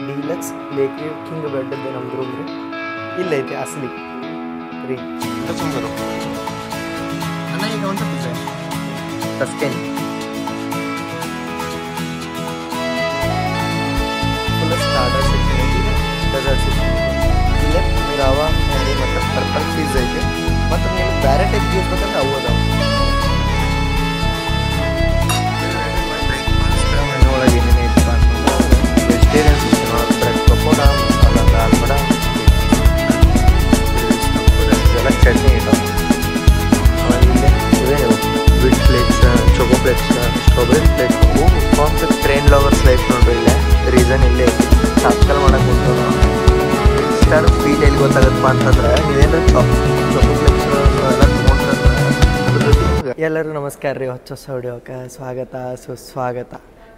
Deluxe lake view king bed ಇದೆ ನಮ್ದು room ರೀ. ಇಲ್ಲೈತಿ ಅಸಲಿ ರೀ ಅಣ್ಣ ಈಗ ಒಂದು ಟಸ್ಕೆನಿ ಫುಲ್ ಸ್ಟಾರ್ಟರ್ ಸೆಕ್ಷನ್ ಐತಿ, ಡೆಸರ್ಟ್ ಸೆಕ್ಷನ್ ಐತಿ. ಇಲ್ಲೇ ಗಾವಾ ಹ್ಯಾಂಡಿ ಮತ್ತು ಪರ್ಪಲ್ ಚೀಸ್ ಐತಿ. ಮತ್ತು ನಿಮ್ಗೆ ಬೇರೆ ಟೈಪ್ ಜ್ಯೂಸ್ ಬೇಕಂದ್ರೆ ಅವು ಅದಾವೆ. ಮೆನು ಒಳಗೆ ಏನೇನು ಐತಪ್ಪ ಅಂತಂದ್ರೆ ವೆಜಿಟೇರಿಯನ್ ಸೆಕ್ಷನ್ ಒಳಗೆ ಬ್ರೆಡ್ ಪಕೋಡ, ಮಸಾಲ ದಾಲ್ ವಡ, ಇದೆಲ್ಲ ಚಟ್ನಿ ಐಟಮ್. ಇಲ್ಲೇ ಇವೇನು wheat flakes, choco flakes, strawberry flakes, complex train lovers life ನೋಡ್ರಿ. ಇಲ್ಲೇ ರೀಸನ್ ಇಲ್ಲೇ ತಾತ್ಕಾಲ ಮಾಡಕ್ಕೆ ಹೋಗ್ತದೆ. ಸ್ಟಾರ್ ಫೀಲ್ ಎಲ್ಲಿ ಗೊತ್ತಾಗತ್ತಪ್ಪ ಅಂತಂದ್ರೆ ನೀವೇನು ಚೊಕೋ ಫ್ಲೇಕ್ಸ್ ಎಲ್ಲ ತೊಗೊಂಡ್ರಂದ್ರೆ ಎಲ್ಲರೂ ನಮಸ್ಕಾರ ರೀ. ಹೊಸ ವಿಡಿಯೋಕ್ಕೆ ಸ್ವಾಗತ ಸುಸ್ವಾಗತ.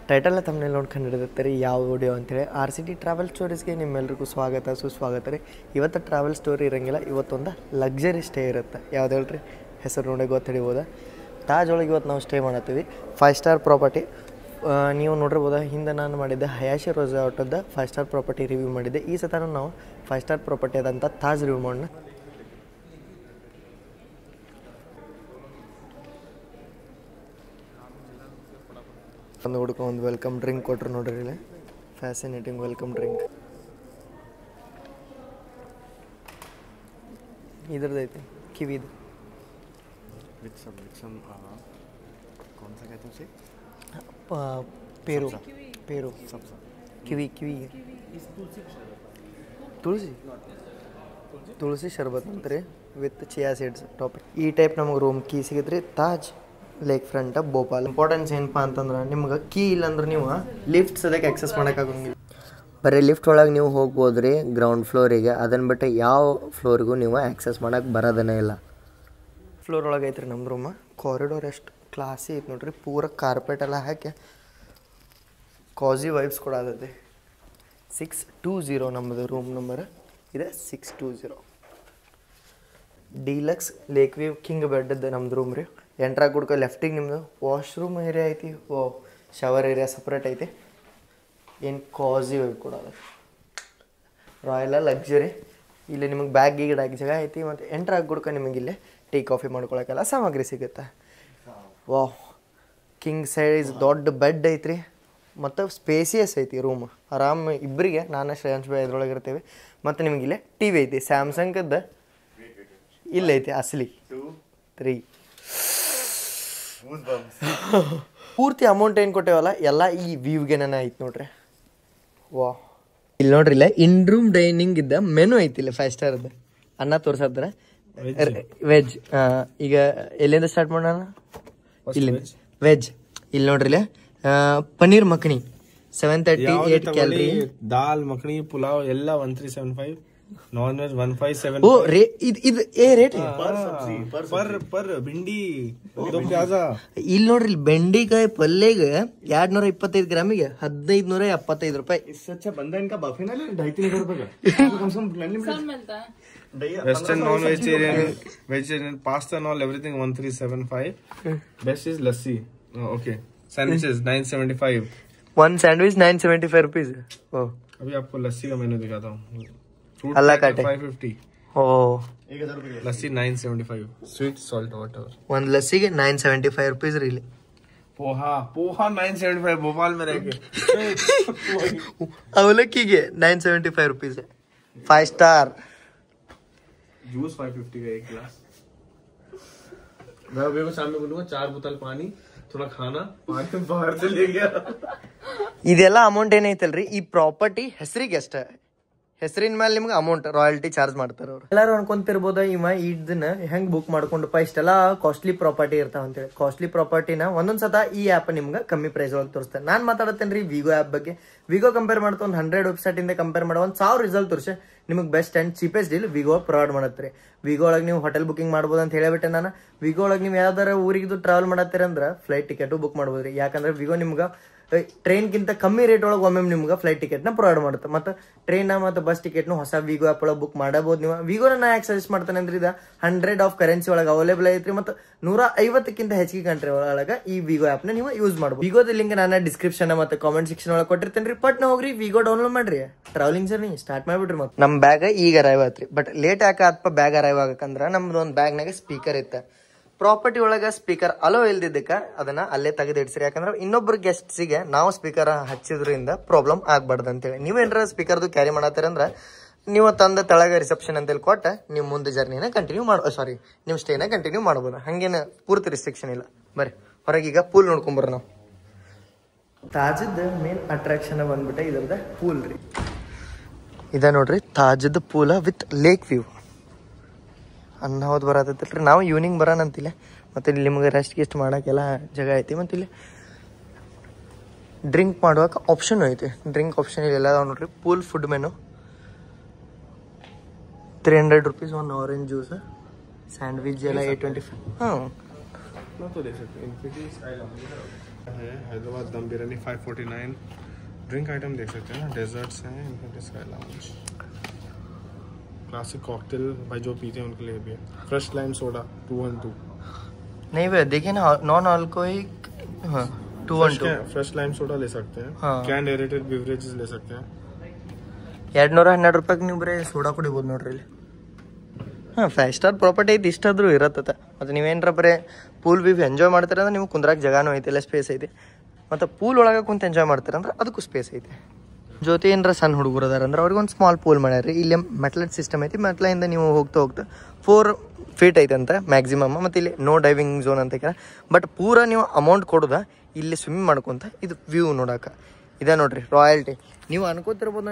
ಟೈಟಲ್ನ ತಮ್ಮನೇಲಿ ನೋಡ್ಕೊಂಡು ಹಿಡಿದಿರ್ತಾರೆ ಯಾವ ವಿಡಿಯೋ ಅಂತೇಳಿ. RCT ಟ್ರಾವೆಲ್ ಸ್ಟೋರೀಸ್ಗೆ ನಿಮ್ಮೆಲ್ಲರಿಗೂ ಸ್ವಾಗತ ಸುಸ್ವಾಗತ ರೀ. ಇವತ್ತು ಟ್ರಾವೆಲ್ ಸ್ಟೋರಿ ಇರೋಂಗಿಲ್ಲ, ಇವತ್ತೊಂದು ಲಕ್ಸರಿ ಸ್ಟೇ ಇರುತ್ತೆ. ಯಾವ್ದು ಹೇಳ್ರಿ, ಹೆಸರು ನೋಡಿ ಗೊತ್ತಿಡಿಬೋದ. ತಾಜ್ ಒಳಗೆ ಇವತ್ತು ನಾವು ಸ್ಟೇ ಮಾಡತ್ತೀವಿ. 5 star property. ನೀವು ನೋಡಿರ್ಬೋದ, ಹಿಂದೆ ನಾನು ಮಾಡಿದ್ದೆ ಹಯಾಶಿ ರೆಸಾರ್ಟದ 5 ಸ್ಟಾರ್ ಪ್ರಾಪರ್ಟಿ ರಿವ್ಯೂ ಮಾಡಿದ್ದೆ. ಈ ಸತ ನಾವು 5 ಸ್ಟಾರ್ ಪ್ರಾಪರ್ಟಿ ಆದಂಥ ತಾಜ್ ರಿವ್ಯೂ ಮಾಡೋಣ. ಒಂದು ಹುಡುಕ ಒಂದು ವೆಲ್ಕಮ್ ಡ್ರಿಂಕ್ ಕೊಟ್ರು ನೋಡ್ರಿ. ಇಲ್ಲಿ ಫ್ಯಾಸಿನೇಟಿಂಗ್ ವೆಲ್ಕಮ್ ಡ್ರಿಂಕ್ ಇದ್ರದ್ದೈತಿ ಕಿವಿದು. Pear pear kiwi tulsi sharbat ಅಂತ್ರಿ ವಿತ್ ಚಿಯಾ ಸೀಡ್ಸ್ ಟಾಪ್. ಈ ಟೈಪ್ ನಮಗೆ ರೂಮ್ ಕೀ ಸಿಗತ್ರಿ. Taj lake front Bhopal. Importance ಏನಪ್ಪ ಅಂತಂದ್ರೆ ನಿಮ್ಗೆ ಕೀ ಇಲ್ಲಾಂದ್ರೆ ನೀವು ಲಿಫ್ಟ್ ಸದ್ಯಕ್ಕೆ ಆಕ್ಸೆಸ್ ಮಾಡೋಕ್ಕಾಗಂಗಿಲ್ಲ. ಬರೀ ಲಿಫ್ಟ್ ಒಳಗೆ ನೀವು ಹೋಗ್ಬೋದು ರೀ ಗ್ರೌಂಡ್ ಫ್ಲೋರಿಗೆ. ಅದನ್ನು ಬಿಟ್ಟು ಯಾವ ಫ್ಲೋರಿಗೂ ನೀವು ಆ್ಯಕ್ಸೆಸ್ ಮಾಡೋಕ್ಕೆ ಬರೋದೇ ಇಲ್ಲ. ಫ್ಲೋರ್ ಒಳಗೆ ಐತ್ರಿ ನಮ್ಮ ರೂಮ. ಕಾರಿಡೋರ್ ಎಷ್ಟು ಕ್ಲಾಸಿ ಐತೆ ನೋಡ್ರಿ. ಪೂರ ಕಾರ್ಪೆಟ್ ಎಲ್ಲ ಹಾಕಿ ಕಾಜಿ ವೈಬ್ಸ್ ಕೊಡೋದೈತಿ. 620 ನಮ್ಮದು ರೂಮ್ ನಂಬರ್ ಇದೆ. 620 deluxe lake view king bed ಇದೆ ನಮ್ದು ರೂಮ್ ರೀ. ಎಂಟ್ರಾಗಿ ಕುಡ್ಕೊ ಲೆಫ್ಟಿಗೆ ನಿಮ್ಮದು ವಾಶ್ರೂಮ್ ಏರಿಯಾ ಐತಿ. ಶವರ್ ಏರಿಯಾ ಸಪ್ರೇಟ್ ಐತಿ. ಏನು ಕಾಜಿ ವೈಬ್ ಕೊಡೋದು, ರಾಯಲ ಲಕ್ಸುರಿ. ಇಲ್ಲಿ ನಿಮಗೆ ಬ್ಯಾಗ್ ಗಿಡಾಗಿ ಜಾಗ ಐತಿ. ಮತ್ತು ಎಂಟ್ರಾಗಿ ಕುಡ್ಕೊ ನಿಮಗೆ ಇಲ್ಲೇ ಟೀ ಕಾಫಿ ಮಾಡ್ಕೊಳಕ್ಕೆಲ್ಲ ಸಾಮಗ್ರಿ ಸಿಗುತ್ತೆ. ಕಿಂಗ್ ಸೈಜ್ ದೊಡ್ಡ ಬೆಡ್ ಐತ್ರಿ. ಮತ್ತು ಸ್ಪೇಸಿಯಸ್ ಐತಿ ರೂಮ್. ಆರಾಮ್ ಇಬ್ಬರಿಗೆ ನಾನು ಶ್ರೇಯಾಂಶ್ ಭಾಯ್ ಇದ್ರೊಳಗೆ ಇರ್ತೀವಿ. ಮತ್ತು ನಿಮಗೆ ಇಲ್ಲೇ ಟಿ ವಿ ಐತಿ ಸ್ಯಾಮ್ಸಂಗದ್ದು. ಇಲ್ಲೈತಿ ಅಸಲಿ 3. ಪೂರ್ತಿ ಅಮೌಂಟ್ ಏನು ಕೊಟ್ಟೇವಲ್ಲ ಎಲ್ಲ ಈ ವ್ಯೂಗೆನ ಐತಿ ನೋಡ್ರಿ. ಇಲ್ಲಿ ನೋಡ್ರಿ, ಇಲ್ಲ ಇನ್ ರೂಮ್ ಡೈನಿಂಗ್ ಇದ್ದ ಮೆನು ಐತಿ. ಇಲ್ಲ 5 ಸ್ಟಾರ್ದು ಅನ್ನ ತೋರ್ಸತ್ರ ವೆಜ್. ಈಗ ಎಲ್ಲಿಂದ ಸ್ಟಾರ್ಟ್ ಮಾಡೋಣ? ಇಲ್ಲಿ ವೆಜ್. ಇಲ್ಲಿ ನೋಡ್ರಿ, ಇಲ್ಲ ಪನ್ನೀರ್ ಮಖನಿ 738 ಕ್ಯಾಲರಿ. ದಾಲ್ ಮಖನಿ ಪುಲಾವ್ ಎಲ್ಲ 1375. Non veg 157. ಓ ರೇ ಇದು ರೇಟ್ ಪರ್ ಭಿಂಡಿ ಪ್ಯಾಜಾ. ಇಲ್ಲಿ ನೋಡ್ರಿ, ಇಲ್ಲಿ ಬೆಂಡಿಕಾಯಿ ಪಲ್ಯಗೆ 225 ಗ್ರಾಮಿಗೆ 1575 ರೂಪಾಯಿ. Western non vegetarian pasta and all everything 1375. Best is lassi. Okay. Sandwiches 975. One sandwich 975 rupees. Oh. अभी आपको लस्सी का मेन्यू दिखाता हूँ. फ्रूट अल्लाह काटे 550. Oh. लस्सी 975. Sweet salt water. One लस्सीಗೆ 975 rupees really. Poha 975 Bhopal में रह के. ಅವಲಕ್ಕಿಗೆ 975 rupees. 5 ಸ್ಟಾರ್. जूस 550 का एक गिलास. मैं अभी को शाम में बोलूंगा 4 बोतल पानी, थोड़ा खाना, पानी बाहर से ले गया. ಇದೆಲ್ಲ ಅಮೌಂಟ್ ಏನೈತಲ್ರಿ ಈ ಪ್ರಾಪರ್ಟಿ ಹೆಸರಿಗೆ ಅಷ್ಟೇ. ಹೆಸರಿನ ಮೇಲೆ ನಿಮ್ಗೆ ಅಮೌಂಟ್ ರಾಯಲ್ಟಿ ಚಾರ್ಜ್ ಮಾಡ್ತಾರೆ ಅವ್ರು. ಎಲ್ಲರೂ ಅನ್ಕೊಂತಿರ್ಬೋದ ಇದನ್ನ ಹೆಂಗ್ ಬುಕ್ ಮಾಡ್ಕೊಂಡಪ್ಪ ಇಷ್ಟೆಲ್ಲ ಕಾಸ್ಟ್ಲಿ ಪ್ರಾಪರ್ಟಿ ಇರ್ತಾವ ಅಂತೇಳಿ. ಕಾಸ್ಟ್ಲಿ ಪ್ರಾಪರ್ಟಿನ ಒಂದೊಂದ್ ಸತ ಈ ಆಪ್ ನಿಮ್ಗೆ ಕಮ್ಮಿ ಪ್ರೈಸ್ ಒಳಗೆ ತೋರಿಸ್ತೇನೆ. ನಾನ್ ಮಾತಾಡತ್ತೇನ್ರಿ ವಿಗೋ ಆಪ್ ಬಗ್ಗೆ. ವಿಗೋ ಕಂಪೇರ್ ಮಾಡ್ತಾ ಒಂದು 100 ವೆಬ್ಸೈಟ್ ಇಂದ ಕಂಪೇರ್ ಮಾಡೋ 1000 ರಿಸಲ್ಟ್ ತೋರಿಸಿ ನಿಮಗೆ best and cheapest deal Wego provide ಮಾಡತ್ರಿ. ವಿಗೋ ಒಳಗೆ ನೀವು ಹೋಟೆಲ್ ಬುಕಿಂಗ್ ಮಾಡ್ಬೋದು ಅಂತ ಹೇಳಿಬಿಟ್ಟೆ ನಾನು. ವಿಗೋ ಒಳಗೆ ನೀವು ಯಾವ್ದಾರ ಊರಿಗೆ ಟ್ರಾವೆಲ್ ಮಾಡತ್ತೀರ ಅಂದ್ರೆ ಫ್ಲೈಟ್ ಟಿಕೆಟು ಬುಕ್ ಮಾಡ್ಬೋದ್ರಿ. ಯಾಕಂದ್ರೆ ವಿಗೋ ನಿಮ್ಗೆ ಟ್ರೈನ್ಗಿಂತ ಕಮ್ಮಿ ರೇಟ್ ಒಳಗೆ ಒಮ್ಮೆ ನಿಮ್ಗೆ ಫ್ಲೈಟ್ ಟಿಕೆಟ್ನ ಪ್ರೊವೈಡ್ ಮಾಡುತ್ತೆ. ಮತ್ತು ಟ್ರೈನ್ ಮತ್ತು ಬಸ್ ಟಿಕೆಟ್ನು ಹೊಸ ವಿಗೋ ಆ್ಯಪ್ ಒಳಗೆ ಬುಕ್ ಮಾಡಬಹುದು ನೀವು. ವಿಗೋನ ನಾ ಯಾಕೆ ಸಜೆಸ್ಟ್ ಮಾಡ್ತಾನೆ ಅಂದ್ರೆ ಇದು 100 ಆಫ್ ಕರೆನ್ಸಿ ಒಳಗೆ ಅವೈಲೇಬಲ್ ಐತ್ರಿ ಮತ್ತು 150ಕ್ಕಿಂತ ಹೆಚ್ಚಿಗೆ ಕಂಟ್ರಿ ಒಳಗೆ ಈ ವಿಗೋ ಆ್ಯಪ್ನ ನೀವು ಯೂಸ್ ಮಾಡಬಹುದು. ವಿಗೋದ ಲಿಂಕ್ ನಾನು ಡಿಸ್ಕ್ರಿಪ್ಷನ್ ಮತ್ತು ಕಾಮೆಂಟ್ ಸೆಕ್ಷನ್ ಒಳಗೆ ಕೊಟ್ಟಿರ್ತೇನೆ ರೀ. ಪಟ್ನ ಹೋಗ್ರಿ ವಿಗೋ ಡೌನ್ಲೋಡ್ ಮಾಡ್ರಿ, ಟ್ರಾವೆಲಿಂಗ್ ಜರ್ನಿ ಸ್ಟಾರ್ಟ್ ಮಾಡ್ಬಿಡ್ರಿ. ಮತ್ತೆ ನಮ್ಮ ಬ್ಯಾಗ್ ಈಗ ಅರೈವ್ ಆತ್ರಿ, ಬಟ್ ಲೇಟ್ ಯಾಕಪ್ಪ ಬ್ಯಾಗ್ ಅರೈವ್ ಆಗಕ್ಕಂದ್ರೆ ನಮ್ದು ಒಂದು ಬ್ಯಾಗ್ನಾಗ ಸ್ಪೀಕರ್ ಇತ್ತು. ಪ್ರಾಪರ್ಟಿ ಒಳಗೆ ಸ್ಪೀಕರ್ ಅಲೋ ಇಲ್ದಿದ್ದಕ್ಕೆ ಅದನ್ನ ಅಲ್ಲೇ ತೆಗೆದಿಡ್ಸ್ರಿ. ಯಾಕಂದ್ರೆ ಇನ್ನೊಬ್ರು ಗೆಸ್ಟ್ಸಿಗೆ ನಾವು ಸ್ಪೀಕರ್ ಹಚ್ಚಿದ್ರಿಂದ ಪ್ರಾಬ್ಲಮ್ ಆಗ್ಬಾರ್ದು ಅಂತೇಳಿ. ನೀವೇನಾರ ಸ್ಪೀಕರ್ದು ಕ್ಯಾರಿ ಮಾಡತ್ತೀರಂದ್ರೆ ನೀವು ತಂದ ತೆಳಗ ರಿಸೆಪ್ಷನ್ ಅಂತೇಳಿ ಕೊಟ್ಟ ನೀವು ಮುಂದೆ ಜರ್ನಿನ ಕಂಟಿನ್ಯೂ ನಿಮ್ಮ ಸ್ಟೇನ ಕಂಟಿನ್ಯೂ ಮಾಡ್ಬೋದು. ಹಂಗೇನು ಪೂರ್ತಿ ರಿಸ್ಟ್ರಿಕ್ಷನ್ ಇಲ್ಲ. ಬರ್ರಿ ಹೊರಗೀಗ ಪೂಲ್ ನೋಡ್ಕೊಂಬರ್ರಿ. ನಾವು ತಾಜದ ಮೇನ್ ಅಟ್ರಾಕ್ಷನ್ ಬಂದ್ಬಿಟ್ಟೆ ಇದ್ರದ ಪೂಲ್ ರೀ. ಇದ ನೋಡ್ರಿ ತಾಜದ ಪೂಲ ವಿತ್ ಲೇಕ್ ವ್ಯೂ. ಅನ್ನ ಹೋದ್ ಬರತ್ತೈತಿಲ್ರಿ. ನಾವು ಈವ್ನಿಂಗ್ ಬರೋಣ ಅಂತಿಲ್ಲ. ಮತ್ತು ಇಲ್ಲಿ ನಿಮ್ಗೆ ರೆಸ್ಟ್ ಗಿಸ್ಟ್ ಮಾಡೋಕ್ಕೆಲ್ಲ ಜಾಗ ಐತಿ. ಮತ್ತು ಇಲ್ಲಿ ಡ್ರಿಂಕ್ ಮಾಡುವಾಗ ಆಪ್ಷನ್ ಐತಿ. ಡ್ರಿಂಕ್ ಆಪ್ಷನ್ ಇಲ್ಲೆಲ್ಲ ಅದಾವ ನೋಡ್ರಿ. ಪೂಲ್ ಫುಡ್ ಮೆನು 300 रुपीज़ ಒಂದು ಆರೆಂಜ್ ಜ್ಯೂಸ್, ಸ್ಯಾಂಡ್ವಿಚ್ ಎಲ್ಲ 825. ಹಾಂ हैदराबाद दम बिरयानी 549. ड्रिंक आइटम देख सकते हैं ना, डेजर्ट्स हैं, infinity sky lounge, classic cocktail भाई जो पीते हैं उनके लिए भी है. Fresh lime soda 212. नहीं भैया देखिए ना, non alcoholic 212 fresh lime soda ले सकते हैं. कैंड एरेटेड बेवरेजेस ले सकते हैं. 212 ರೂಪಾಯಿಗೆ ನೀವು ಬರೀ ಸೋಡಾ ಕುಡಿಬೋದು ನೋಡ್ರಿ ಇಲ್ಲಿ. ಹಾಂ 5 ಸ್ಟಾರ್ ಪ್ರಾಪರ್ಟಿ ಐತಿ, ಇಷ್ಟಾದ್ರೂ ಇರತ್ತೆ. ಮತ್ತು ನೀವೇನರ ಬರೀ ಪೂಲ್ ವ್ಯೂ ಎಂಜಾಯ್ ಮಾಡ್ತೀರ ಅಂದ್ರೆ ನಿಮ್ಗೆ ಕುಂದ್ರಾಗ ಜಾಗನೂ ಐತಿ, ಎಲ್ಲ ಸ್ಪೇಸ್ ಐತಿ. ಮತ್ತು ಪೂಲ್ ಒಳಗೆ ಕುಂತು ಎಂಜಾಯ್ ಮಾಡ್ತೀರಂದ್ರೆ ಅದಕ್ಕೂ ಸ್ಪೇಸ್ ಐತಿ. ಜೊತೆ ಏನರ ಸಣ್ಣ ಹುಡುಗರು ಅದಾರ ಅಂದ್ರೆ ಅವ್ರಿಗೆ ಒಂದು ಸ್ಮಾಲ್ ಪೂಲ್ ಮಾಡ್ಯಾರ. ಇಲ್ಲಿ ಮೆಟ್ಲೆಟ್ ಸಿಸ್ಟಮ್ ಐತಿ. ಮೆಟ್ಲಿಂದ ನೀವು ಹೋಗ್ತಾ 4 ಫೀಟ್ ಐತೆ ಅಂತ ಮ್ಯಾಕ್ಸಿಮಮ್. ಮತ್ತು ಇಲ್ಲಿ ನೋ ಡೈವಿಂಗ್ ಝೋನ್ ಅಂತ ಕೇಳ. ಬಟ್ ಪೂರ ನೀವು ಅಮೌಂಟ್ ಕೊಡೋದ ಇಲ್ಲಿ ಸ್ವಿಮ್ ಮಾಡ್ಕೊತ ಇದು ವ್ಯೂ ನೋಡೋಕೆ. ಇದೇ ನೋಡ್ರಿ ರಾಯಲ್ಟಿ. ನೀವು ಅನ್ಕೋತಿರ್ಬೋದು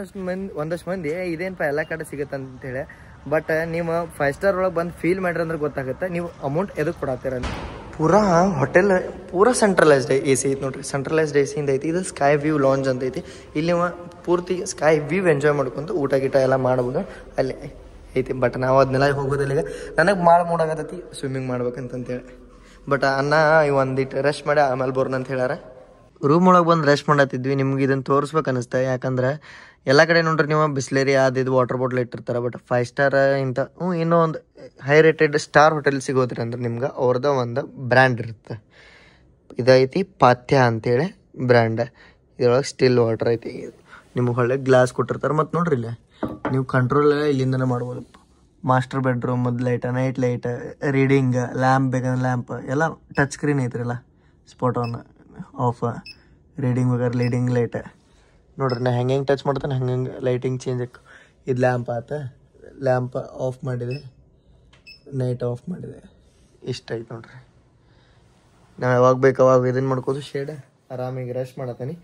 ಒಂದಷ್ಟು ಮಂದಿ ಇದೇನಪ್ಪ ಎಲ್ಲ ಕಡೆ ಸಿಗುತ್ತೆ ಅಂತೇಳಿ. ಬಟ್ ನೀವು 5 ಸ್ಟಾರ್ ಒಳಗೆ ಬಂದು ಫೀಲ್ ಮಾಡ್ರಿ ಅಂದ್ರೆ ಗೊತ್ತಾಗುತ್ತೆ ನೀವು ಅಮೌಂಟ್ ಎದಕ್ಕೆ ಕೊಡತ್ತೀರ ಅಂತ. ಪೂರಾ ಹೋಟೆಲ್ ಪೂರಾ ಸೆಂಟ್ರಲೈಸ್ಡ್ ಎ ಸಿ ಐತಿ ನೋಡ್ರಿ. ಸೆಂಟ್ರಲೈಸ್ಡ್ ಎ ಸಿಯಿಂದ ಐತಿ. ಇದು ಸ್ಕೈ ವ್ಯೂ ಲಾಂಜ್ ಅಂತ ಐತಿ. ಇಲ್ಲಿ ನೀವು ಪೂರ್ತಿ ಸ್ಕೈ ವ್ಯೂ ಎಂಜಾಯ್ ಮಾಡ್ಕೊಂಡು ಊಟ ಗೀಟ ಎಲ್ಲ ಮಾಡ್ಬೋದು ಅಲ್ಲಿ ಐತಿ. ಬಟ್ ನಾವು ಅದನ್ನೆಲ್ಲ ಹೋಗೋದಿಲ್ಲ. ಈಗ ನನಗೆ ಭಾಳ ಮೂಡಾಗತ್ತೈತಿ ಸ್ವಿಮ್ಮಿಂಗ್ ಮಾಡ್ಬೇಕಂತಂತೇಳಿ. ಬಟ್ ಅನ್ನ ಒಂದಿಟ್ಟು ರೆಸ್ಟ್ ಮಾಡಿ ಆಮೇಲೆ ಬರೋಣ ಅಂತ ಹೇಳ್ಯಾರ. ರೂಮ್ ಒಳಗೆ ಬಂದು ರೆಸ್ಟ್ ಮಾಡತ್ತಿದ್ವಿ. ನಿಮ್ಗೆ ಇದನ್ನು ತೋರಿಸ್ಬೇಕು ಅನಿಸ್ತಾ. ಯಾಕಂದ್ರೆ ಎಲ್ಲ ಕಡೆ ನೋಡ್ರಿ ನೀವು ಬಿಸ್ಲೇರಿ ಅದು ವಾಟರ್ ಬಾಟ್ಲ್ ಇಟ್ಟಿರ್ತಾರೆ. ಬಟ್ 5 ಸ್ಟಾರ್ ಇಂಥ ಇನ್ನೂ ಒಂದು ಹೈ ರೇಟೆಡ್ ಸ್ಟಾರ್ ಹೋಟೆಲ್ ಸಿಗೋದ್ರಿ ಅಂದ್ರೆ ನಿಮ್ಗೆ ಅವ್ರದ್ದು ಒಂದು ಬ್ರ್ಯಾಂಡ್ ಇರುತ್ತೆ. ಇದೈತಿ ಪಾಥ್ಯ ಅಂತೇಳಿ ಬ್ರ್ಯಾಂಡ್. ಇದ್ರೊಳಗೆ ಸ್ಟಿಲ್ ವಾಟರ್ ಐತಿ. ನಿಮ್ಗೆ ಒಳ್ಳೆ ಗ್ಲಾಸ್ ಕೊಟ್ಟಿರ್ತಾರೆ. ಮತ್ತು ನೋಡ್ರಿ ಇಲ್ಲಿ ನೀವು ಕಂಟ್ರೋಲ್ ಎಲ್ಲ ಇಲ್ಲಿಂದನೇ ಮಾಡ್ಬೋದು. Master bedroom, light, night light, reading, lamp ಬೇಕಂದ್ರೆ ಲ್ಯಾಂಪ್ ಎಲ್ಲ ಟಚ್ ಸ್ಕ್ರೀನ್ ಐತ್ರಿಲ್ಲ. ಸ್ಪಾಟ್ ಆನ್ ಆಫ್, ರೀಡಿಂಗ್ ಬೇಕಾದ್ರೆ ಲೀಡಿಂಗ್ ಲೈಟ್ ನೋಡ್ರಿ. ನಾ ಹೆಂಗೆ ಟಚ್ ಮಾಡ್ತಾನೆ ಹಂಗೆ ಲೈಟಿಂಗ್ ಚೇಂಜ್ ಆಗಿ. ಇದು ಲ್ಯಾಂಪ್ ಆತ. ಲ್ಯಾಂಪ್ ಆಫ್ ಮಾಡಿದೆ, ನೈಟ್ ಆಫ್ ಮಾಡಿದೆ. ಇಷ್ಟ ಐತೆ ನೋಡ್ರಿ. ನಾವು ಯಾವಾಗ ಬೇಕು ಅವಾಗ ಇದನ್ನು ಮಾಡ್ಕೋದು. Shade ಆರಾಮಿಗೆ rest ಮಾಡತ್ತೀನಿ.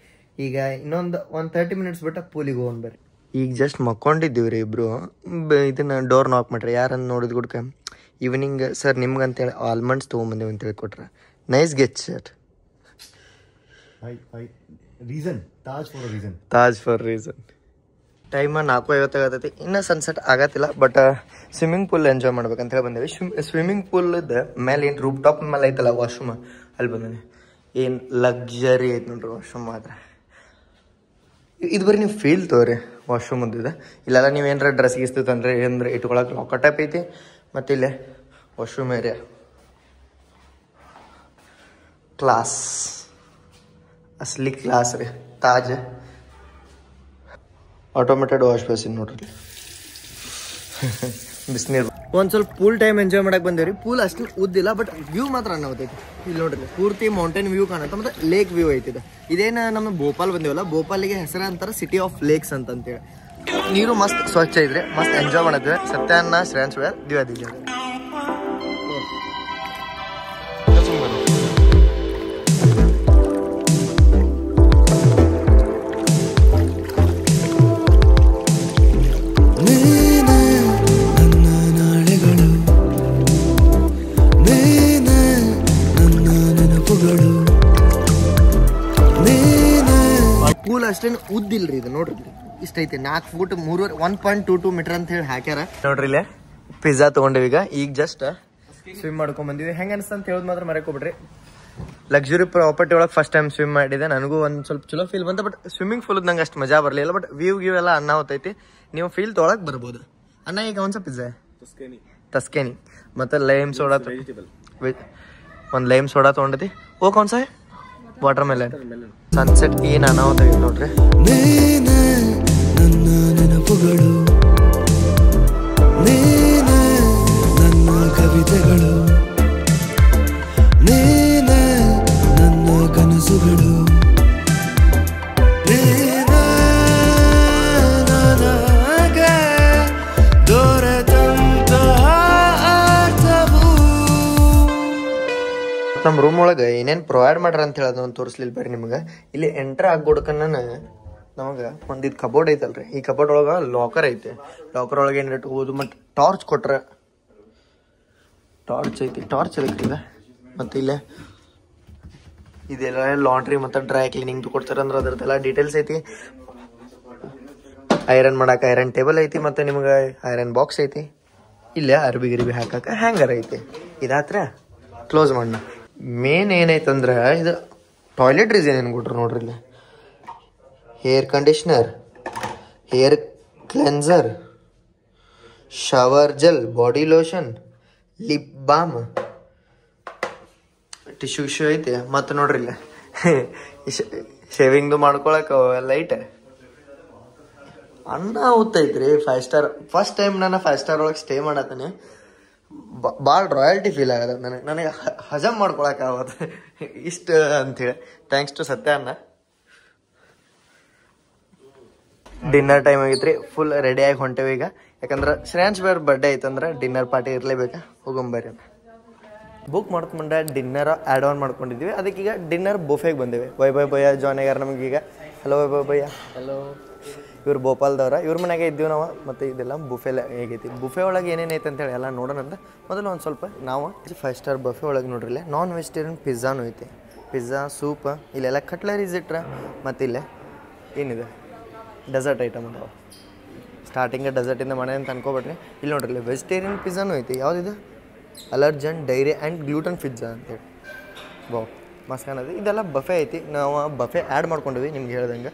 ಈಗ ಇನ್ನೊಂದು 30 ಮಿನಿಟ್ಸ್ ಬಿಟ್ಟು ಪೂಲಿಗೆ ಹೋಗೋಣ ಬರ್ರಿ. ಈಗ ಜಸ್ಟ್ ಮಕ್ಕೊಂಡಿದ್ದೀವಿ ರೀ ಇಬ್ಬರು. ಇದನ್ನು ಡೋರ್ ನಾಕ್ ಮಾಡ್ರಿ. ಯಾರನ್ನು ನೋಡಿದ್ ಗುಡ್ಕ ಈವ್ನಿಂಗ್ ಸರ್ ನಿಮ್ಗಂತೇಳಿ ಆಲ್ಮಂಡ್ಸ್ ತೊಗೊಂಬಂದೇವು ಅಂತೇಳಿ ಕೊಟ್ರೆ. Nice get sir. Taj for reason. Time 4:50 ಆಗತೈತಿ. ಇನ್ನೂ ಸನ್ಸೆಟ್ ಆಗತ್ತಿಲ್ಲ. ಬಟ್ ಸ್ವಿಮ್ಮಿಂಗ್ ಪೂಲ್ ಎಂಜಾಯ್ ಮಾಡ್ಬೇಕಂತ ಹೇಳಿ ಬಂದೇವಿ. ಸ್ವಿಮ್ಮಿಂಗ್ ಪೂಲ್ದ ಮೇಲೆ ಏನು ರೂಪ್ ಟಾಪ್ ಮೇಲೆ ಐತಲ್ಲ ವಾಶ್ರೂಮ್, ಅಲ್ಲಿ ಬಂದೇವಿ. ಏನು ಲಕ್ಸರಿ ಐತೆ ನೋಡ್ರಿ ವಾಶ್ರೂಮ್ ಮಾತ್ರ. ಇದು ಬರೀ ನೀವು ಫೀಲ್ ತೋರಿ ವಾಶ್ರೂಮ್ ಇದೆ. ಇಲ್ಲೆಲ್ಲ ನೀವು ಏನಾರ ಡ್ರೆಸ್ ಗೀಸ್ತಂದ್ರೆ ಅಂದ್ರೆ ಇಟ್ಕೊಳಕ್ಕೆ ಲಾಕರ್ ಟೈಪ್ ಐತಿ. ಮತ್ತು ಇಲ್ಲೇ ವಾಶ್ರೂಮ್ ಏರಿಯಾ ಕ್ಲಾಸ್, ಅಸಲಿ ಕ್ಲಾಸ್ ರೀ. ತಾಜ್ ಆಟೋಮೇಟೆಡ್ ವಾಶ್ ಬೇಸಿನ್ ನೋಡ್ರಿ. ಬಿಸಿನೀರು. ಒಂದು ಸ್ವಲ್ಪ ಪೂಲ್ ಟೈಮ್ ಎಂಜಾಯ್ ಮಾಡಕ್ಕೆ ಬಂದೇವ್ರಿ. ಪೂಲ್ ಅಷ್ಟು ಉದ್ದಿಲ್ಲ, ಬಟ್ ವ್ಯೂ ಮಾತ್ರ ಅನ್ನೋದೈತಿ. ಇಲ್ಲಿ ನೋಡ್ರಿ ಪೂರ್ತಿ ಮೌಂಟೇನ್ ವ್ಯೂ ಕಾಣುತ್ತೆ. ಮತ್ತು ಲೇಕ್ ವ್ಯೂ ಐತಿದೆ. ಇದೇನು ನಮ್ಮ ಭೋಪಾಲ್ ಬಂದೇವಲ್ಲ, ಭೋಪಾಲಿಗೆ ಹೆಸರು ಅಂತಾರೆ ಸಿಟಿ ಆಫ್ ಲೇಕ್ಸ್ ಅಂತೇಳಿ. ನೀರು ಮಸ್ತ್ ಸ್ವಚ್ಛ ಇದ್ರೆ ಮಸ್ತ್ ಎಂಜಾಯ್ ಮಾಡಿದ್ವಿ. ಸತ್ಯಾನ್ನ ಶ್ರೇಯಾಂಶ್ ದಿವಾದಿದ್ದೆ. ಪೂಲ್ ಅಷ್ಟೇನು ಉದ್ದಿಲ್ರಿ ಇದು. ನೋಡ್ರಿ ಇಷ್ಟ ಐತಿ. 4 ಫೂಟ್ 1.22 ಮೀಟರ್ ಅಂತ ಹೇಳಿ ಹಾಕ್ಯಾರ ನೋಡ್ರಿ. ಇಲ್ಲೇ ಪಿಜ್ಜಾ ತೊಗೊಂಡಿವಿ. ಈಗ ಜಸ್ಟ್ ಸ್ವಿಮ್ ಮಾಡ್ಕೊಂಡ್ ಬಂದಿವಿ. ಹೆಂಗ ಅನಿಸ್ತ ಅಂತ ಹೇಳೋದು ಮಾತ್ರ ಮರೆಕೋಬಿಡ್ರಿ. ಲಕ್ಸುರಿ ಪ್ರಾಪರ್ಟಿ ಒಳಗೆ ಫಸ್ಟ್ ಟೈಮ್ ಸ್ವಿಮ್ ಮಾಡಿದೆ. ನನಗೂ ಒಂದು ಸ್ವಲ್ಪ ಚಲೋ ಫೀಲ್ ಬಂತ. ಬಟ್ ಸ್ವಿಮ್ಮಿಂಗ್ ಫೂಲ್ ನಂಗೆ ಅಷ್ಟು ಮಜಾ ಬರಲಿಲ್ಲ. ಬಟ್ ವ್ಯೂ ಎಲ್ಲ ಅನ್ನ ಹೊತ್ತೈತಿ. ನೀವು ಫೀಲ್ ತೊಳಕ್ ಬರ್ಬೋದು. ಅನ್ನ ಈಗ ಒಂದು ಸ್ವಲ್ಪ ಪಿಜ್ಜಾ ತಸ್ಕೇನಿ ಮತ್ತು ಲೈಮ್ ಸೋಡಾ, ಒಂದು ಲೈಮ್ ಸೋಡಾ ತೊಗೊಂಡೈತಿ. ಓ ಕೌನ್ಸ ವಾಟರ್ ಮೆಲನ್. ಸನ್ಸೆಟ್ ಏನು ಅನಾಹುತ ನೋಡ್ರಿ. ನನ್ನ ನೆನಪುಗಳು, ನನ್ನ ಕವಿತೆಗಳು, ನನ್ನ ಕನಸುಗಳು, ನಮ್ಮ ರೂಮ್ ಒಳಗೆ ಏನೇನು ಪ್ರೊವೈಡ್ ಮಾಡ್ರ ಅಂತ ಹೇಳೋದು ಒಂದು ತೋರಿಸ್ಲಿಲ್ಲ ಬರ್ರಿ ನಿಮ್ಗೆ. ಇಲ್ಲಿ ಎಂಟ್ರ್ ಆಗ್ಬೋಡ್ಕನ್ನ ನಮಗೆ ಒಂದಿದ್ದು ಕಬೋರ್ಡ್ ಐತಲ್ರಿ. ಈ ಕಬೋರ್ಡ್ ಒಳಗೆ ಲಾಕರ್ ಐತೆ. ಲಾಕರ್ ಒಳಗೆ ಏನು ಇಟ್ಕೋಬೋದು. ಮತ್ತು ಟಾರ್ಚ್ ಕೊಟ್ರೆ ಟಾರ್ಚ್ ಐತಿ. ಟಾರ್ಚ್ ಅದಕ್ಕೆ ಈಗ. ಮತ್ತು ಇಲ್ಲೇ ಇದೆಲ್ಲ ಲಾಂಡ್ರಿ ಮತ್ತು ಡ್ರೈ ಕ್ಲೀನಿಂಗ್ ಕೊಡ್ತಾರೆ ಅಂದ್ರೆ ಅದ್ರದ್ದೆಲ್ಲ ಡೀಟೇಲ್ಸ್ ಐತಿ. ಐರನ್ ಮಾಡಕ್ಕೆ ಐರನ್ ಟೇಬಲ್ ಐತಿ. ಮತ್ತು ನಿಮ್ಗೆ ಐರನ್ ಬಾಕ್ಸ್ ಐತಿ. ಇಲ್ಲೇ ಅರ್ಬಿ ಗಿರ್ಬಿ ಹಾಕಕ್ಕೆ ಹ್ಯಾಂಗರ್ ಐತಿ. ಇದಾತ್ರ ಕ್ಲೋಸ್ ಮಾಡೋಣ. ಮೇನ್ ಏನೈತಂದ್ರೆ ಇದು ಟಾಯ್ಲೆಟ್ರೀಸ್ ಏನೇನು ಕೊಟ್ರು ನೋಡ್ರಿ. ಇಲ್ಲಿ hair conditioner, hair cleanser, shower gel, body lotion, lip balm, tissue ಐತಿ. ಮತ್ತು ನೋಡ್ರಿ ಇಲ್ಲ ಶೇವಿಂಗ್ದು ಮಾಡ್ಕೊಳಕ್ಕೆ ಲೈಟ್. ಅನ್ನ ಹೊತ್ತೈತ್ರಿ 5 ಸ್ಟಾರ್. ಫಸ್ಟ್ ಟೈಮ್ ನಾನು 5 ಸ್ಟಾರ್ ಒಳಗೆ ಸ್ಟೇ ಮಾಡತ್ತೀನಿ. ಭಾಳ ರಾಯಲ್ಟಿ ಫೀಲ್ ಆಗದ ನನಗೆ ಹಜಮ್ ಮಾಡ್ಕೊಳಕ್ಕೆ ಆಗತ್ತೆ ಇಷ್ಟ ಅಂಥೇಳಿ. ಥ್ಯಾಂಕ್ಸ್ ಟು ಸತ್ಯ ಅನ್ನ. ಡಿನ್ನರ್ ಟೈಮ್ ಆಗೈತ್ರಿ. ಫುಲ್ ರೆಡಿಯಾಗಿ ಹೊಂಟೇವಿ ಈಗ. ಯಾಕಂದ್ರೆ ಶ್ರೇಯಾಂಶ್ ಬೇರ್ ಬರ್ಡೇ ಐತಂದ್ರೆ ಡಿನ್ನರ್ ಪಾರ್ಟಿ ಇರಲೇಬೇಕಾ. ಹೋಗಂಬರ್ರಿ. ಬುಕ್ ಮಾಡ್ಕೊಂಡ್ರೆ ಡಿನ್ನರ್ ಆ್ಯಡ್ ಆನ್ ಮಾಡ್ಕೊಂಡಿದ್ವಿ. ಅದಕ್ಕೀಗ ಡಿನ್ನರ್ ಬೊಫೆಗೆ ಬಂದೇವೆ. ವೈಭವ್ ಭಯ್ಯ ಜಾಯ್ನ್ ಆಗ್ಯಾರ ನಮಗೀಗ. ಹಲೋ ವೈಭವ್ ಭಯ್ಯ. ಹಲೋ. ಇವ್ರು ಭೋಪಾಲ್ದವ್ರ. ಇವ್ರ ಮನೆಗೆ ಇದ್ದೀವಿ ನಾವು. ಮತ್ತು ಇದೆಲ್ಲ ಬುಫೆಲ್ಲ ಹೇಗೈತಿ. ಬುಫೆ ಒಳಗೆ ಏನೇನೈತೆ ಅಂತೇಳಿ ಎಲ್ಲ ನೋಡೋಣ ಅಂತ ಮೊದಲು ಒಂದು ಸ್ವಲ್ಪ ನಾವು 5 ಸ್ಟಾರ್ ಬಫೆ ಒಳಗೆ ನೋಡ್ರಿಲ್ಲ ನಾನ್ ವೆಜಿಟೇರಿಯನ್ ಪಿಜ್ಜಾನು ಐತಿ. ಪಿಜ್ಜಾ, ಸೂಪ್, ಇಲ್ಲೆಲ್ಲ ಕಟ್ಲರೀಸ್ ಇಟ್ರೆ. ಮತ್ತು ಇಲ್ಲೇ ಏನಿದೆ ಡೆಸರ್ಟ್ ಐಟಮ್ ಅದಾವೆ. ಸ್ಟಾರ್ಟಿಂಗ್ ಡೆಸರ್ಟಿಂದ ಮನೆ ಅಂತ ಅನ್ಕೋಬೇಡ್ರಿ. ಇಲ್ಲಿ ನೋಡ್ರಿ ವೆಜಿಟೇರಿಯನ್ ಪಿಜ್ಜಾನು ಐತಿ. ಯಾವುದಿದೆ allergen dairy and gluten pizza ಅಂತೇಳಿ. ಬಾವ್ ಮಸ್ತ್ ಕಾಣೋದು. ಇದೆಲ್ಲ ಬಫೆ ಐತಿ. ನಾವು ಬಫೆ ಆ್ಯಡ್ ಮಾಡ್ಕೊಂಡಿವಿ ನಿಮ್ಗೆ ಹೇಳ್ದಂಗೆ.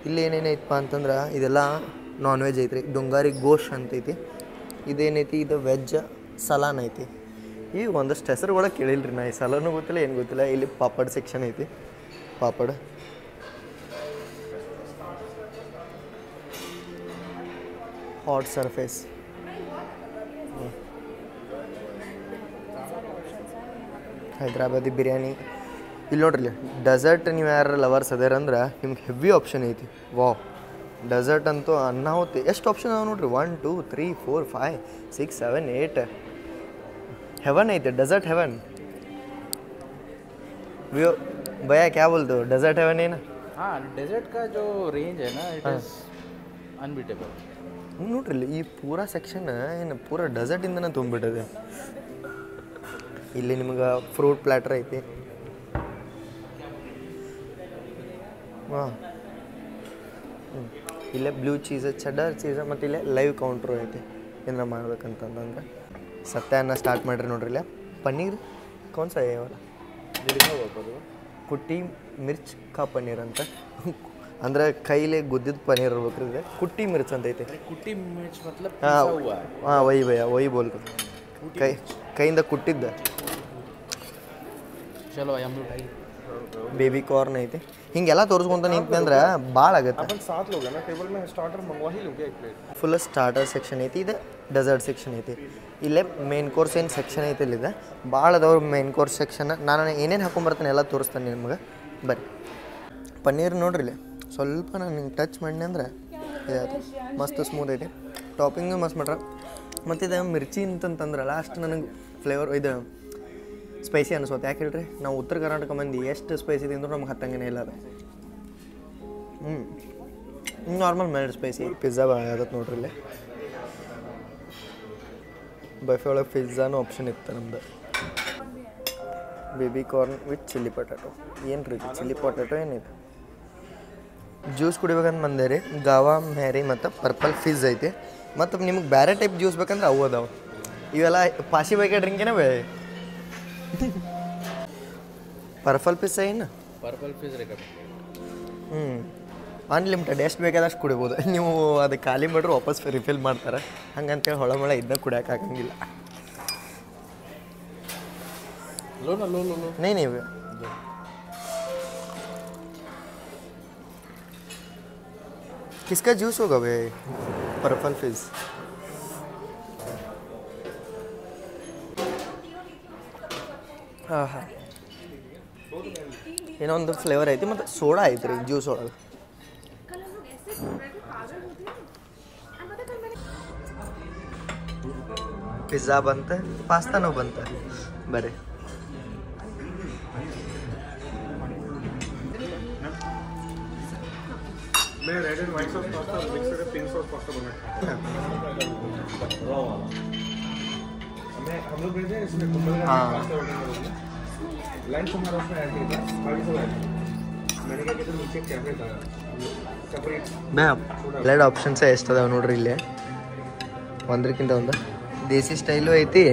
ಇಲ್ಲಿ ಏನೇನೈತಪ್ಪ ಅಂತಂದ್ರೆ ಇದೆಲ್ಲ ನಾನ್ ವೆಜ್ ಐತ್ರಿ. ಡುಂಗಾರಿ ಗೋಶ್ ಅಂತೈತಿ. ಇದೇನೈತಿ ಇದು ವೆಜ್ ಸಲಾನ್ ಐತಿ. ಈಗ ಒಂದಷ್ಟು ಹೆಸರುಗಳ ಕೇಳಿಲ್ರಿ ನಾ. ಈ ಸಲಾನು ಗೊತ್ತಿಲ್ಲ ಏನು ಗೊತ್ತಿಲ್ಲ. ಇಲ್ಲಿ ಪಾಪಡ್ ಸೆಕ್ಷನ್ ಐತಿ. Papad, hot surface, Hyderabadi biryani. ಇಲ್ಲಿ ನೋಡ್ರಿ ಡೆಸರ್ಟ್ ನೀವು ಯಾರು ಲವರ್ಸ್ ಅದೇರಂದ್ರೆ ನಿಮ್ಗೆ ಹೆವಿ ಆಪ್ಷನ್ ಐತಿ. ವಾವ್ ಡೆಸರ್ಟ್ ಅಂತೂ ಅನ್ನ ಹೊತ್ತಿ ಎಷ್ಟು ಆಪ್ಷನ್ ಅದಾವೆ ನೋಡ್ರಿ. 1 2 3 4 5 6 7 8 हेवन ಐತೆ. Dessert heaven. वो भैया क्या बोलते हो डेजर्ट हेवन है ना. हाँ डेजर्ट का जो रेंज है ना इट इज अनबीटेबल. ನೋಡ್ರಿ ಈ ಪೂರಾ ಸೆಕ್ಷನ್ ಏನು ಪೂರಾ ಡೆಸರ್ಟಿಂದನೇ ತುಂಬಿಬಿಟ್ಟಿದೆ. ಇಲ್ಲಿ ನಿಮ್ಗೆ ಫ್ರೂಟ್ ಪ್ಲ್ಯಾಟರ್ ಐತಿ. ಹಾಂ ಇಲ್ಲೇ ಬ್ಲೂ ಚೀಸ್, ಚೆಡರ್ ಚೀಸ್, ಮತ್ತು ಇಲ್ಲೇ ಲೈವ್ ಕೌಂಟ್ರು ಐತಿ ಏನಾರ ಮಾಡ್ಬೇಕಂತಂದ್ರೆ. ಸತ್ಯಾನ್ನ ಸ್ಟಾರ್ಟ್ ಮಾಡಿರಿ ನೋಡ್ರಿ. ಇಲ್ಲೇ ಪನ್ನೀರ್ ಕೌನ್ ಸಾ ಏವಲ್ಲ ಕುಟ್ಟಿ ಮಿರ್ಚ್ ಕಾ ಪನ್ನೀರ್ ಅಂತ. ಅಂದ್ರೆ ಕೈಲೇ ಗುದ್ದಿದ್ದು ಪನ್ನೀರ್ ಇರ್ಬೇಕ್ರಿ. ಇದೆ ಕುಟ್ಟಿ ಮಿರ್ಚ್ ಅಂತ ಐತೆ. कुट्टी मिर्च मतलब ಹಾಂ ವೈ ಭಯ್ಯ ವೈ ಬೋಲ್ ಕೈಯಿಂದ ಕುಟ್ಟಿದ್ದ. चलो भाई हम लोग ಬೇಬಿ ಕಾರ್ನ್ ಐತಿ. ಹಿಂಗೆಲ್ಲ ತೋರಿಸ್ಕೊಂತ ನಿಂತಂದ್ರೆ ಭಾಳ ಆಗುತ್ತೆ. अपन 7 लोग हैं ना टेबल में स्टार्टर मंगवा ही लोगे एक प्लेट. ಫುಲ್ ಸ್ಟಾರ್ಟರ್ ಸೆಕ್ಷನ್ ಐತಿ. ಇದು ಡೆಸರ್ಟ್ ಸೆಕ್ಷನ್ ಐತಿ. ಇಲ್ಲೇ ಮೇನ್ ಕೋರ್ಸ್ ಏನು ಸೆಕ್ಷನ್ ಐತಿ ಇಲ್ಲಿದೆ. ಭಾಳ ಅದಾವ್ರು ಮೇನ್ ಕೋರ್ಸ್ ಸೆಕ್ಷನ್. ನಾನು ಏನೇನು ಹಾಕೊಂಬರ್ತೀನಿ ಎಲ್ಲ ತೋರಿಸ್ತಾನೆ ನಿಮ್ಗೆ. ಬರ್ರಿ. ಪನ್ನೀರ್ ನೋಡ್ರಿ ಇಲ್ಲಿ ಸ್ವಲ್ಪ ನಾನು ಹಿಂಗೆ ಟಚ್ ಮಾಡಿ ಅಂದ್ರೆ ಇದಾಯ್ತು. ಮಸ್ತ್ ಸ್ಮೂತ್ ಐತಿ. ಟಾಪಿಂಗು ಮಸ್ತ್ ಮಾಡ್ರ. ಮತ್ತು ಇದು ಮಿರ್ಚಿ ಅಂತಂತಂದ್ರಲ್ಲ ಅಷ್ಟು ನನಗೆ ಫ್ಲೇವರ್ ಇದು ಸ್ಪೈಸಿ ಅನಿಸೋದು. ಯಾಕೆ ಹೇಳ್ರಿ ನಾವು ಉತ್ತರ ಕರ್ನಾಟಕ ಮಂದಿ ಎಷ್ಟು ಸ್ಪೈಸಿ ತಿಂದರೂ ನಮ್ಗೆ ಹತ್ತಂಗೇ ಇಲ್ಲ ಅದು. Normal ಮೆಲ್ಡ್ spicy. ಪಿಜ್ಜಾ ಆಗತ್ತೆ ನೋಡ್ರಿ ಇಲ್ಲಿ. ಬಫೆ ಒಳಗೆ ಪಿಜ್ಜಾನು ಆಪ್ಷನ್ ಇತ್ತು ನಮ್ದು. Baby corn with chilli potato. ಏನು ರೀ ಚಿಲ್ಲಿ ಪೊಟ್ಯಾಟೊ ಏನಿದೆ. ಜ್ಯೂಸ್ ಕುಡಿಬೇಕಂತ ಬಂದೆ ರೀ. ಗಾವಾ ಮ್ಯಾರಿ ಮತ್ತು ಪರ್ಪಲ್ ಫಿಜ್ ಐತಿ. ಮತ್ತು ನಿಮ್ಗೆ ಬೇರೆ ಟೈಪ್ ಜ್ಯೂಸ್ ಬೇಕಂದ್ರೆ ಅವು ಅದಾವೆ. ಇವೆಲ್ಲ ಪಾಶಿ ಬೈಕ ಡ್ರಿಂಕೇನೇ ಬೇ. ಪರ್ಪಲ್ ಪಿಸ್ ಏನು Purple fish recommend. ಅನ್ಲಿಮಿಟೆಡ್ ಎಷ್ಟು ಬೇಕಾದಷ್ಟು ಕುಡಿಬೋದು ನೀವು ಅದು ಖಾಲಿ ಮಾಡ್ರೆ ವಾಪಸ್ ರಿಫಿಲ್ ಮಾಡ್ತಾರೆ ಹಂಗಂತೇಳಿ ಹೊಳಮಳ ಇದನ್ನ ಕುಡಿಯೋಕೆ ಆಗಂಗಿಲ್ಲ Low. नहीं किसका जूस होगा भाई पर्पल फिज हाँ ಇನ್ನೊಂದು ಫ್ಲೇವರ್ ಐತಿ ಮತ್ತು ಸೋಡಾ ಐತ್ರಿ ಜ್ಯೂಸ್ ಒಳಗೆ ಪಿಜ್ಜಾ ಬಂತ ಪಾಸ್ತಾನೂ ಬಂತ ಬರ್ರಿ मैं red and white sauce pasta mix करके पिंक सॉस पास्ता बना मैं हम लोग गए थे इसमें कुंभल का पास्ता बनाने लंच हमारा उसमें ऐड किया था बाकी सब ऐड मैंने क्या किया नीचे कैफे था सेपरेट ಬ್ಲೆಡ್ ಆಪ್ಷನ್ಸ್ ಎಷ್ಟು ಅದಾವೆ ನೋಡ್ರಿ ಇಲ್ಲಿ ಒಂದಕ್ಕಿಂತ ಒಂದು ದೇಸಿ ಸ್ಟೈಲು ಐತಿ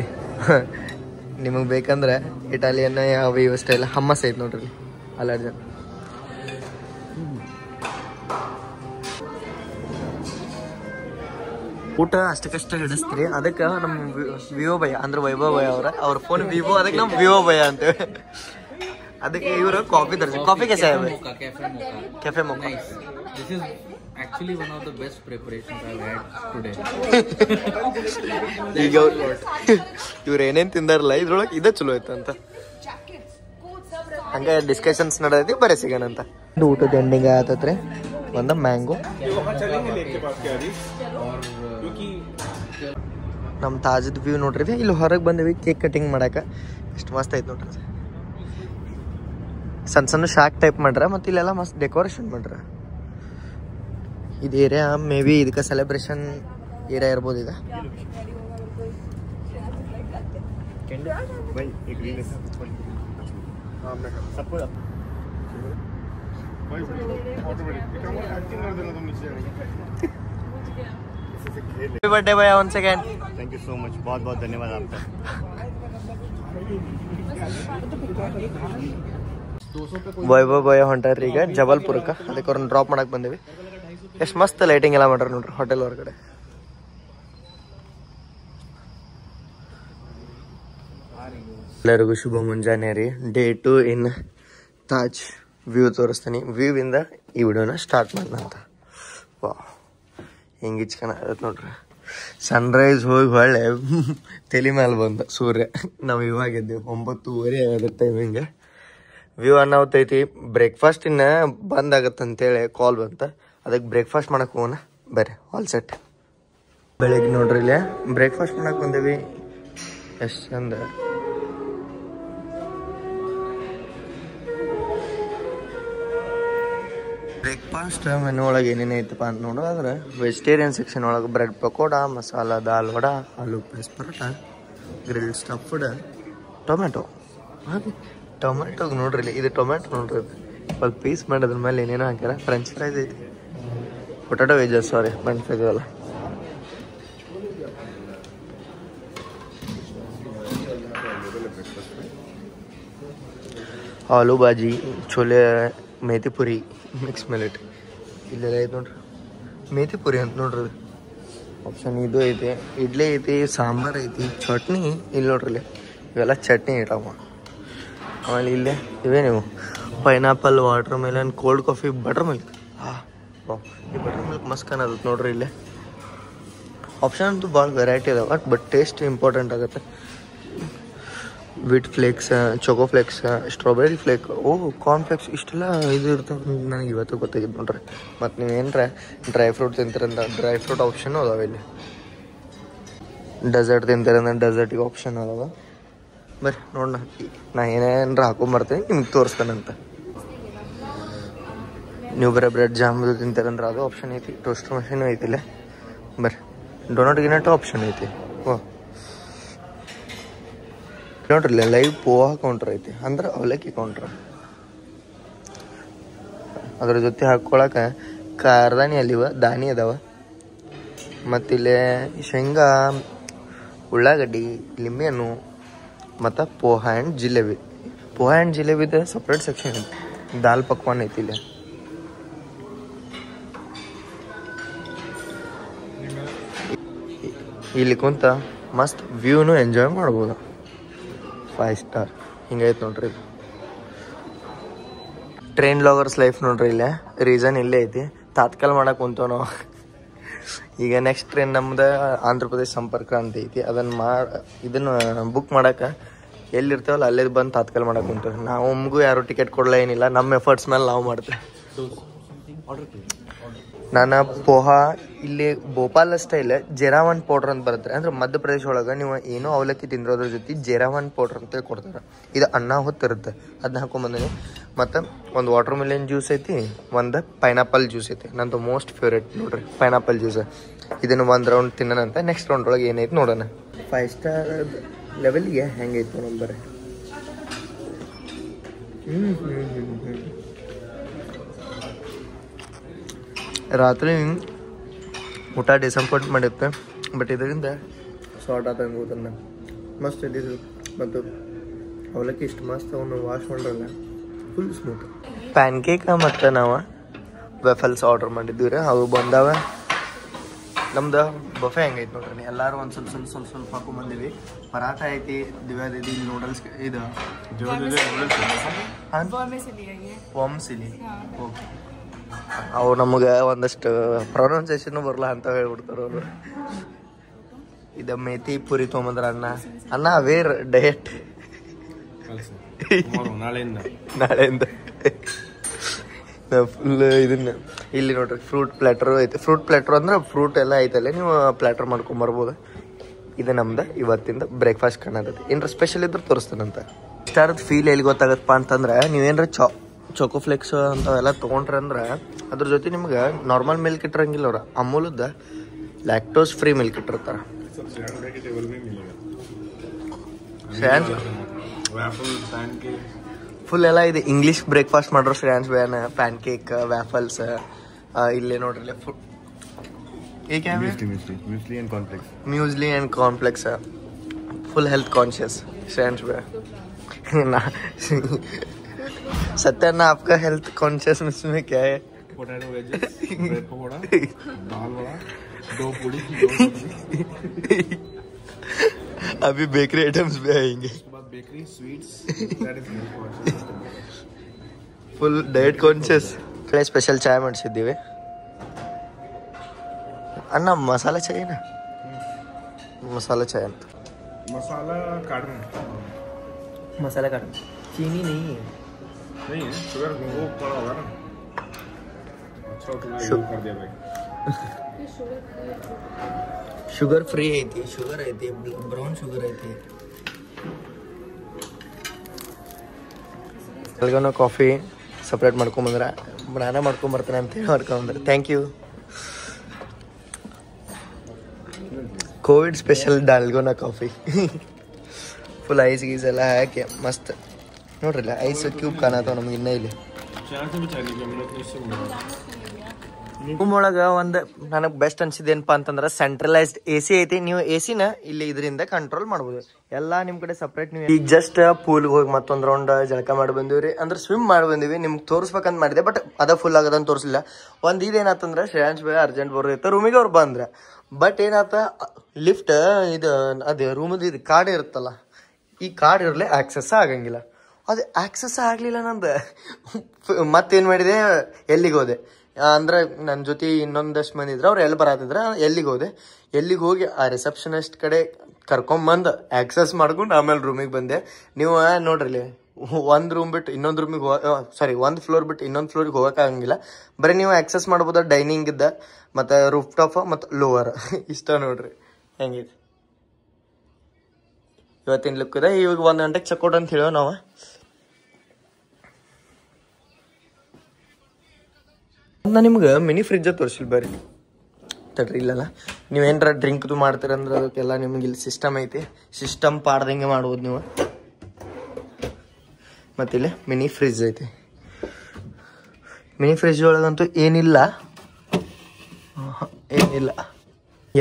ನಿಮಗೆ ಬೇಕಂದ್ರೆ ಇಟಾಲಿಯನ್ ಯಾವ ಇವ ಸ್ಟೈಲ್ ಹಮ್ಮಸ್ ಐತಿ ನೋಡ್ರಿ ಅಲರ್ಜನ್ ಊಟ ಅಷ್ಟಕ್ಕಷ್ಟ ಹಿಡಿಸ್ತೀರಿ ಅದಕ್ಕೆ ನಮ್ಮ ವಿವೋ ಭಯ ಅಂದ್ರೆ ವೈಭವ್ ಭಯ ಅವ್ರ ಫೋನ್ ವಿವೋ ಅದಕ್ಕೆ ನಮ್ಮ ವಿವೋ ಭಯ ಅಂತೇವೆ ಅದಕ್ಕೆ ಇವರು ಕಾಫಿ ತರಿಸಿ ಕಾಫಿ कैसा है cafe mocha This is actually one of the best preparations I've had today. ಈಗ ಇವ್ರು ಏನೇನು ತಿಂದಾರಲ್ಲ ಇದ್ರೊಳಗೆ ಇದೇ ಚಲೋ ಐತೆ ಅಂತ ಹಂಗೆ ಡಿಸ್ಕಷನ್ಸ್ ನಡೆದೈತಿ ಬರೀ ಸಿಗೋಣಂತ ಊಟದ ಎಂಡಿಂಗ್ ಆಗತ್ತತ್ರಿ ಒಂದು ಮ್ಯಾಂಗೋ ನಮ್ಮ ತಾಜದ ವ್ಯೂ ನೋಡ್ರಿ ಇಲ್ಲಿ ಹೊರಗೆ ಬಂದಿವಿ ಕೇಕ್ ಕಟಿಂಗ್ ಮಾಡಕ್ಕೆ ಎಷ್ಟು ಮಸ್ತ್ ಐತೆ ನೋಡ್ರಿ ಸಣ್ಣ ಸಣ್ಣ ಶಾಕ್ ಟೈಪ್ ಮಾಡ್ರ ಮತ್ತು ಇಲ್ಲೆಲ್ಲ ಮಸ್ತ್ ಡೆಕೋರೇಷನ್ ಮಾಡ್ರ ಇದು ಏರಿಯಾ ಮೇ ಬಿ ಇದಕ್ಕೆ ಸೆಲೆಬ್ರೇಷನ್ ಏರಿಯಾ ಇರ್ಬೋದು ಈಗ हैप्पी बर्थडे भैया one second thank you so much बहुत बहुत धन्यवाद आपका ವೈಭವ್ ಭಯ ಹೊಂಟಾರ್ರಿ ಈಗ ಜಬಲ್ಪುರಕ್ಕೆ ಅದಕ್ಕೆ ಅವ್ರನ್ನ ಡ್ರಾಪ್ ಮಾಡಕ್ಕೆ ಬಂದೇವಿ ಎಷ್ಟು ಮಸ್ತ್ ಲೈಟಿಂಗ್ ಎಲ್ಲ ಮಾಡ್ರಿ ನೋಡ್ರಿ ಹೋಟೆಲ್ ಹೊರಗಡೆ ಎಲ್ಲರಿಗೂ ಶುಭ ಮುಂಜಾನೆ ರೀ ಡೇ 2 ಇನ್ ತಾಜ್ ವ್ಯೂ ತೋರಿಸ್ತೀನಿ ವ್ಯೂ ಇಂದ ಈ ವಿಡಿಯೋನ ಸ್ಟಾರ್ಟ್ ಮಾಡೋಣ ವಾ ಹಿಂಗೆ ಇಚ್ಕೊಳತ್ ನೋಡ್ರಿ ಸನ್ರೈಸ್ ಹೋಗಿ ಹೊಳ್ಳೆ ತಲೆ ಮೇಲೆ ಬಂದ ಸೂರ್ಯ ನಾವು ಇವಾಗಿದ್ದೇವೆ 9:30 ಆಗತ್ತೆ ಟೈಮಿಂಗ್ ವ್ಯೂ ಅನ್ನೋತೈತಿ ಬ್ರೇಕ್ಫಾಸ್ಟ್ ಇನ್ನು ಬಂದ್ ಆಗತ್ತಂತೇಳಿ ಕಾಲ್ ಬಂತ ಅದಕ್ಕೆ ಬ್ರೇಕ್ಫಾಸ್ಟ್ ಮಾಡಕ್ಕೆ ಹೋಗೋಣ ಬರ್ರಿ ಆಲ್ ಸೆಟ್ ಬೆಳಿಗ್ಗೆ ನೋಡ್ರಿ ಇಲ್ಲೇ ಬ್ರೇಕ್ಫಾಸ್ಟ್ ಮಾಡಕ್ಕೆ ಬಂದೇವಿ ಎಷ್ಟು ಚಂದ ಬ್ರೇಕ್ಫಾಸ್ಟ್ ಮೆನು ಒಳಗೆ ಏನೇನೈತಪ್ಪ ಅಂತ ನೋಡೋದಾದ್ರೆ ವೆಜಿಟೇರಿಯನ್ ಸೆಕ್ಷನ್ ಒಳಗೆ bread pakoda masala dal vada aloo peas paratha grilled stuffed tomato ಹಾಗೆ ಟೊಮೆಟೊಗೆ ನೋಡ್ರಿ ಇದು ಟೊಮೆಟೊ ನೋಡ್ರಿ ಸ್ವಲ್ಪ ಪೀಸ್ ಮಾಡೋದ್ರ ಮೇಲೆ ಏನೇನೋ ಹಾಕ್ಯಾರ ಫ್ರೆಂಚ್ ಫ್ರೈಸ್ ಐತಿ ಪೊಟ್ಯಾಟೊ ವೆಜಸ್ ಸಾರಿ ಫ್ರೆಂಚ್ ಫ್ರೈಸ್ ಅಲ್ಲ ಆಲೂ ಬಾಜಿ ಚೋಲೆ ಮೇಥಿ ಪುರಿ ಮಿಕ್ಸ್ ಮಿಲೆಟ್ ಇಲ್ಲೆಲ್ಲ ಐತೆ ನೋಡ್ರಿ ಮೇಥಿ ಪುರಿ ಅಂತ ನೋಡ್ರಿ ಆಪ್ಷನ್ ಇದು ಐತಿ ಇಡ್ಲಿ ಐತಿ ಸಾಂಬಾರು ಐತಿ ಚಟ್ನಿ ಇಲ್ಲಿ ನೋಡ್ರಿ ಇಲ್ಲಿ ಇವೆಲ್ಲ ಚಟ್ನಿ ಇಟ್ಟಮ್ಮ ಆಮೇಲೆ ಇಲ್ಲೇ ಇವೇ ನೀವು pineapple watermelon cold coffee buttermilk ಈ ಬಟರ್ ಮಿಲ್ಕ್ ಮಸ್ತ್ ಕಾಣತ್ತೆ ನೋಡ್ರಿ ಇಲ್ಲೇ ಆಪ್ಷನ್ ಅಂತೂ ಭಾಳ ವೆರೈಟಿ ಅದಾವ ಬಟ್ ಟೇಸ್ಟ್ ಇಂಪಾರ್ಟೆಂಟ್ ಆಗುತ್ತೆ wheat flakes choco flakes strawberry flake corn flakes ಇಷ್ಟೆಲ್ಲ ಇದು ಇರ್ತವೆ ನನಗೆ ಇವತ್ತು ಗೊತ್ತಾಗಿದ್ದು ನೋಡ್ರಿ ಮತ್ತು ನೀವು ಏನರ ಡ್ರೈ ಫ್ರೂಟ್ ತಿಂತೀರಂತ ಡ್ರೈ ಫ್ರೂಟ್ ಆಪ್ಷನ್ನು ಅದಾವೆ ಇಲ್ಲಿ ಡೆಸರ್ಟ್ ತಿಂತೀರಂದ್ರೆ ಡೆಸರ್ಟಿಗೆ ಆಪ್ಷನ್ ಅದಾವ ಬರ್ರಿ ನೋಡೋಣ ನಾ ಏನೇನರ ಹಾಕೊಂಬರ್ತೀನಿ ನಿಮ್ಗೆ ತೋರಿಸ್ತಾನಂತ ನೀವು ಬರೀ ಬ್ರೆಡ್ ಜಾಮೂನು ತಿಂತೀರಂದ್ರೆ ಅದು ಆಪ್ಷನ್ ಐತಿ ಟೋಸ್ಟರ್ ಮಷೀನು ಐತಿಲ್ಲ ಬರ್ರಿ ಡೊನಟ್ ಗಿನಟ್ ಆಪ್ಷನ್ ಐತಿ ನೋಡ್ರಿ ಲೈವ್ ಪೋಹಾ ಕೌಂಟ್ರ್ ಐತಿ ಅಂದ್ರೆ ಅವಲಕ್ಕಿ ಕೌಂಟ್ರ್ ಅದ್ರ ಜೊತೆ ಹಾಕ್ಕೊಳಕ್ಕೆ ಕಾರ್ದಾನಿ ಅಲ್ಲಿವ ದಾನಿ ಅದಾವ ಮತ್ತಿಲ್ಲೇ ಶೇಂಗಾ ಉಳ್ಳಾಗಡ್ಡಿ ಲಿಂಬೆಹಣ್ಣು ಮತ್ತು ಪೋಹಾ ಆ್ಯಂಡ್ ಜಿಲೇಬಿ ಪೋಹಾ ಆ್ಯಂಡ್ ಜಿಲೇಬಿದ ಸಪ್ರೇಟ್ ಸೆಕ್ಷನ್ ಐತಿ. ದಾಲ್ ಪಕ್ವಾನ್ ಐತಿ ಇಲ್ಲಿ. ಇಲ್ಲಿ ಕುಂತ ಮಸ್ತ್ ವ್ಯೂನು ಎಂಜಾಯ್ ಮಾಡ್ಬೋದು. 5 ಸ್ಟಾರ್ ಹಿಂಗೈತೆ ನೋಡ್ರಿ. ಟ್ರೈನ್ ಲಾಗರ್ಸ್ ಲೈಫ್ ನೋಡ್ರಿ ಇಲ್ಲೇ. ರೀಸನ್ ಇಲ್ಲೇ ಐತಿ. ತಾತ್ಕಾಲ್ ಮಾಡಕ್ಕೆ ಕುಂತೇವೆ ನಾವು. ಈಗ ನೆಕ್ಸ್ಟ್ ಟ್ರೈನ್ ನಮ್ದು ಆಂಧ್ರ ಪ್ರದೇಶ್ ಸಂಪರ್ಕ ಅಂತ ಐತಿ. ಇದನ್ನು ಬುಕ್ ಮಾಡಕ್ಕೆ ಎಲ್ಲಿರ್ತೇವಲ್ಲ ಅಲ್ಲೇ ಬಂದು ತಾತ್ಕಾಲ್ ಮಾಡಕ್ಕೆ ಕುಂತೇವೆ. ನಾವು ನಮಗೂ ಯಾರು ಟಿಕೆಟ್ ಕೊಡಲ್ಲ ಏನಿಲ್ಲ. ನಮ್ಮ ಎಫರ್ಟ್ಸ್ ಮೇಲೆ ನಾವು ಮಾಡ್ತೇವೆ. ನಾನು ಪೋಹಾ ಇಲ್ಲಿ ಭೋಪಾಲ್ ಸ್ಟೈಲ್ ಜೆರಾವನ್ ಪೌಡ್ರ್ ಅಂತ ಬರುತ್ತೆ. ಅಂದ್ರೆ ಮಧ್ಯಪ್ರದೇಶ ಒಳಗೆ ನೀವು ಏನೋ ಅವಲಕ್ಕಿ ತಿಂದಿರೋದ್ರ ಜೊತೆ ಜೆರಾವನ್ ಪೌಡ್ರ್ ಅಂತ ಕೊಡ್ತಾರೆ. ಇದು ಅನ್ನ ಹೊತ್ತಿರುತ್ತೆ. ಅದನ್ನ ಹಾಕೊಂಡ್ಬಂದಿನಿ. ಮತ್ತು ಒಂದು ವಾಟರ್ ಮಿಲನ್ ಜ್ಯೂಸ್ ಐತಿ, ಒಂದು ಪೈನಾಪಲ್ ಜ್ಯೂಸ್ ಐತಿ. ನಂದು ಮೋಸ್ಟ್ ಫೇವ್ರೇಟ್ ನೋಡ್ರಿ ಪೈನಾಪಲ್ ಜ್ಯೂಸ್. ಇದನ್ನು ಒಂದು ರೌಂಡ್ ತಿನ್ನೋಣಂತ. ನೆಕ್ಸ್ಟ್ ರೌಂಡ್ ಒಳಗೆ ಏನೈತಿ ನೋಡೋಣ. 5 ಸ್ಟಾರ್ ಲೆವೆಲ್ಗೆ ಹೆಂಗೈತಿ ನೋಡೋಣ ಬರ್ರಿ. ರಾತ್ರಿ ಊಟ ಡಿಸಪಾಯಿಂಟ್ ಮಾಡಿರುತ್ತೆ. ಬಟ್ ಇದರಿಂದ ಶಾರ್ಟ್ ಆದಂಗೆ ಹೋದನ್ನ ಮಸ್ತ್ ಇದ್ದಿದ್ದು. ಮತ್ತು ಅವಲಕ್ಕಿ ಇಷ್ಟು ಮಸ್ತ್ ಅವನು ವಾಶ್ ಮಾಡ್ರಲ್ಲ, ಫುಲ್ ಸ್ಮೂತ್. ಪ್ಯಾನ್ ಕೇಕ್ ಮತ್ತು ನಾವು ವೆಫಲ್ಸ್ ಆರ್ಡರ್ ಮಾಡಿದ್ವಿ ರೀ. ಅವು ಬಂದಾವ. ನಮ್ದು ಬಫೆ ಹೆಂಗೈತೆ ನೋಡ್ರಿ. ಎಲ್ಲರೂ ಒಂದು ಸ್ವಲ್ಪ ಹಾಕೊಂಡ್ಬಂದಿವಿ. ಪರಾಠ ಐತಿ, ದಿವ್ಯಾ ದೀದಿ ನೂಡಲ್ಸ್ ಇದು ವಾಮ್ಸಿಲಿ. ಓಕೆ, ಅವು ನಮಗೆ ಒಂದಷ್ಟು ಪ್ರೊನೌನ್ಸಿಯೇಷನ್ ಬರಲ್ಲ ಅಂತ ಹೇಳ್ಬಿಡ್ತಾರೆ ಅವರು. ಇದು ಮೇಥಿ ಪುರಿ ತೊಗೊಂಬಂದ್ರ ಅನ್ನ ವೇರ್ ಡಯಟ್ ನಾಳೆಯಿಂದ ಫುಲ್ ಇದನ್ನ. ಇಲ್ಲಿ ನೋಡ್ರಿ ಫ್ರೂಟ್ ಪ್ಲ್ಯಾಟರ್ ಐತೆ. ಫ್ರೂಟ್ ಪ್ಲ್ಯಾಟರ್ ಅಂದ್ರೆ ಫ್ರೂಟ್ ಎಲ್ಲ ಐತಲ್ಲ, ನೀವು ಪ್ಲ್ಯಾಟರ್ ಮಾಡ್ಕೊಂಬರ್ಬೋದು. ಇದು ನಮ್ದು ಇವತ್ತಿಂದ ಬ್ರೇಕ್ಫಾಸ್ಟ್ ಕಾಣತೈತಿ. ಏನಾರ ಸ್ಪೆಷಲ್ ಇದ್ರೆ ತೋರಿಸ್ತಾನಂತ. ಇಷ್ಟಾರದ ಫೀಲ್ ಎಲ್ಲಿ ಗೊತ್ತಾಗತ್ತಪ್ಪ ಅಂತಂದ್ರೆ, ನೀವೇನಾರ ಚೋಕೋಫ್ಲೆಕ್ಸ್ ಅಂಥವೆಲ್ಲ ತೊಗೊಂಡ್ರೆ ಅಂದ್ರೆ ಅದ್ರ ಜೊತೆ ನಿಮ್ಗೆ ನಾರ್ಮಲ್ ಮಿಲ್ಕ್ ಇಟ್ಟಿರಂಗಿಲ್ಲ. ಅವ್ರು ಅಮೂಲದ ಲ್ಯಾಕ್ಟೋಸ್ ಫ್ರೀ ಮಿಲ್ಕ್ ಇಟ್ಟಿರ್ತಾರೆ. ಫುಲ್ ಎಲ್ಲ ಇದೆ. ಇಂಗ್ಲೀಷ್ ಬ್ರೇಕ್ಫಾಸ್ಟ್ ಮಾಡ್ರು ಶ್ರೇಯಾನ್ಸ್ ಬ್ಯಾನ್. Pancake, waffles. ಇಲ್ಲೇ ನೋಡ್ರಿ food muesli and complex. Full health conscious Shreyans ಬ್ಯಾನ್. सत्याना आपका हेल्थ कॉन्शियस में क्या है? Potato wedges, bread pakoda, dal vada, 2 puri, 2 सब्जी. अभी बेकरी आइटम्स भी आएंगे. उसके बाद bakery, sweets, that is health conscious. Full diet conscious. Special चाय ಮಾಡಿಸಿದ್ದೀವಿ. ಅಣ್ಣ ಮಸಾಲಾ ಚಾಯ್ ನಾ? मसाला चाय ಅಂತ. मसाला काट में. मसाला काट. चीनी नहीं है. नहीं शुगर वो पड़ा होगा ना. अच्छा तुमने यूज कर दिया भाई. शुगर फ्री ಐತಿ. ಶುಗರ್ ಐತಿ, ಬ್ರೌನ್ ಶುಗರ್ ಐತಿ. ಎಲ್ಗನೋ ಕಾಫಿ ಸಪ್ರೇಟ್ ಮಾಡ್ಕೊಂಬಂದ್ರೆ ನಾನೇ ಮಾಡ್ಕೊಂಬರ್ತಾನೆ ಅಂತ ಹೇಳಿ ಮಾಡ್ಕೊಂಬಂದ್ರೆ. Thank you. Covid special dalgona coffee. Full ice ಗೀಸ್ ಎಲ್ಲ ಹಾಕಿ ಮಸ್ತ್ ನೋಡ್ರಿಲ್ಲ. ಐಸ್ ಕ್ಯೂಬ್ ಕಾಣತಾವ ನಮ್ಗೆ ಇನ್ನೂ ಇಲ್ಲಿ. ರೂಮ್ ಒಳಗೆ ಒಂದು ನನಗೆ ಬೆಸ್ಟ್ ಅನ್ಸಿದ್ದೇನಪ್ಪ ಅಂತಂದ್ರೆ ಸೆಂಟ್ರಲೈಸ್ಡ್ AC ಐತಿ. ನೀವು AC ನ ಇಲ್ಲಿ ಇದರಿಂದ ಕಂಟ್ರೋಲ್ ಮಾಡ್ಬೋದು. ಎಲ್ಲ ನಿಮ್ಮ ಕಡೆ ಸಪ್ರೇಟ್. ನೀವು ಈಗ ಜಸ್ಟ್ ಪೂಲ್ಗೆ ಹೋಗಿ ಮತ್ತೊಂದು ರೌಂಡ್ ಜಳಕ ಮಾಡಿ ಬಂದಿವ್ರಿ. ಅಂದ್ರೆ ಸ್ವಿಮ್ ಮಾಡಿ ಬಂದಿವಿ. ನಿಮ್ಗೆ ತೋರಿಸ್ಬೇಕಂತ ಮಾಡಿದೆ, ಬಟ್ ಅದ ಫುಲ್ ಆಗದಂತ ತೋರಿಸಿಲ್ಲ. ಒಂದು ಇದೇನಾತಂದ್ರೆ ಶ್ರೇಯಾಂಶ್ ಭಾಯ್ ಅರ್ಜೆಂಟ್ ಬರೋದೈತೆ ರೂಮಿಗೆ ಅವ್ರು ಬಂದ್ರೆ. ಬಟ್ ಏನಾತ ಲಿಫ್ಟ್ ಇದು ಅದೇ ರೂಮದು ಇದು ಕಾರ್ಡ್ ಇರುತ್ತಲ್ಲ, ಈ ಕಾರ್ಡ್ ಇರಲಿ ಆಕ್ಸೆಸ್ ಆಗಂಗಿಲ್ಲ. ಅದು ಆಕ್ಸೆಸ್ ಆಗಲಿಲ್ಲ ನಂದು. ಮತ್ತೇನು ಮಾಡಿದೆ, ಎಲ್ಲಿಗೆ ಹೋದೆ ಅಂದ್ರೆ ನನ್ನ ಜೊತೆ ಇನ್ನೊಂದಷ್ಟು ಮಂದಿ ಇದ್ರೆ ಅವ್ರು ಎಲ್ಲಿ ಬರತ್ತಿದ್ರೆ ಎಲ್ಲಿಗೆ ಹೋಗಿ ಆ ರಿಸೆಪ್ಷನಿಸ್ಟ್ ಕಡೆ ಕರ್ಕೊಂಬಂದು ಆಕ್ಸೆಸ್ ಮಾಡ್ಕೊಂಡು ಆಮೇಲೆ ರೂಮಿಗೆ ಬಂದೆ. ನೀವು ನೋಡ್ರಿ, ಒಂದು ರೂಮ್ ಬಿಟ್ಟು ಇನ್ನೊಂದು ರೂಮಿಗೆ ಒಂದು ಫ್ಲೋರ್ ಬಿಟ್ಟು ಇನ್ನೊಂದು ಫ್ಲೋರಿಗೆ ಹೋಗೋಕ್ಕಾಗಂಗಿಲ್ಲ. ಬರೀ ನೀವು ಆಕ್ಸೆಸ್ ಮಾಡ್ಬೋದು ಡೈನಿಂಗ್ ಇದ್ದ, ಮತ್ತು ರೂಫ್ ಟಾಪ್ ಮತ್ತು ಲೋವರ್. ಇಷ್ಟ ನೋಡ್ರಿ ಹೆಂಗೈತಿ ಇವತ್ತಿನ ಲುಕ್ ಇದೆ. ಇವಾಗ 1 ಗಂಟೆಗೆ ಚೆಕ್ಔಟ್ ಅಂತ ಹೇಳೋ ನಾವು. ನಾನು ನಿಮ್ಗೆ ಮಿನಿ ಫ್ರಿಜ್ಜ ತೋರಿಸಿಲ್ಲ ಬರ್ರಿ. ತಡ್ರಿ ಇಲ್ಲಲ್ಲ, ನೀವೇನಾರ ಡ್ರಿಂಕ್ದು ಮಾಡ್ತೀರಂದ್ರೆ ಅದಕ್ಕೆಲ್ಲ ನಿಮ್ಗೆ ಇಲ್ಲಿ ಸಿಸ್ಟಮ್ ಐತಿ. ಸಿಸ್ಟಮ್ ಪಾಡ್ದಂಗೆ ಮಾಡ್ಬೋದು ನೀವು. ಮತ್ತಿಲ್ಲಿ ಮಿನಿ ಫ್ರಿಜ್ ಐತಿ. ಮಿನಿ ಫ್ರಿಜ್ ಒಳಗಂತೂ ಏನಿಲ್ಲ.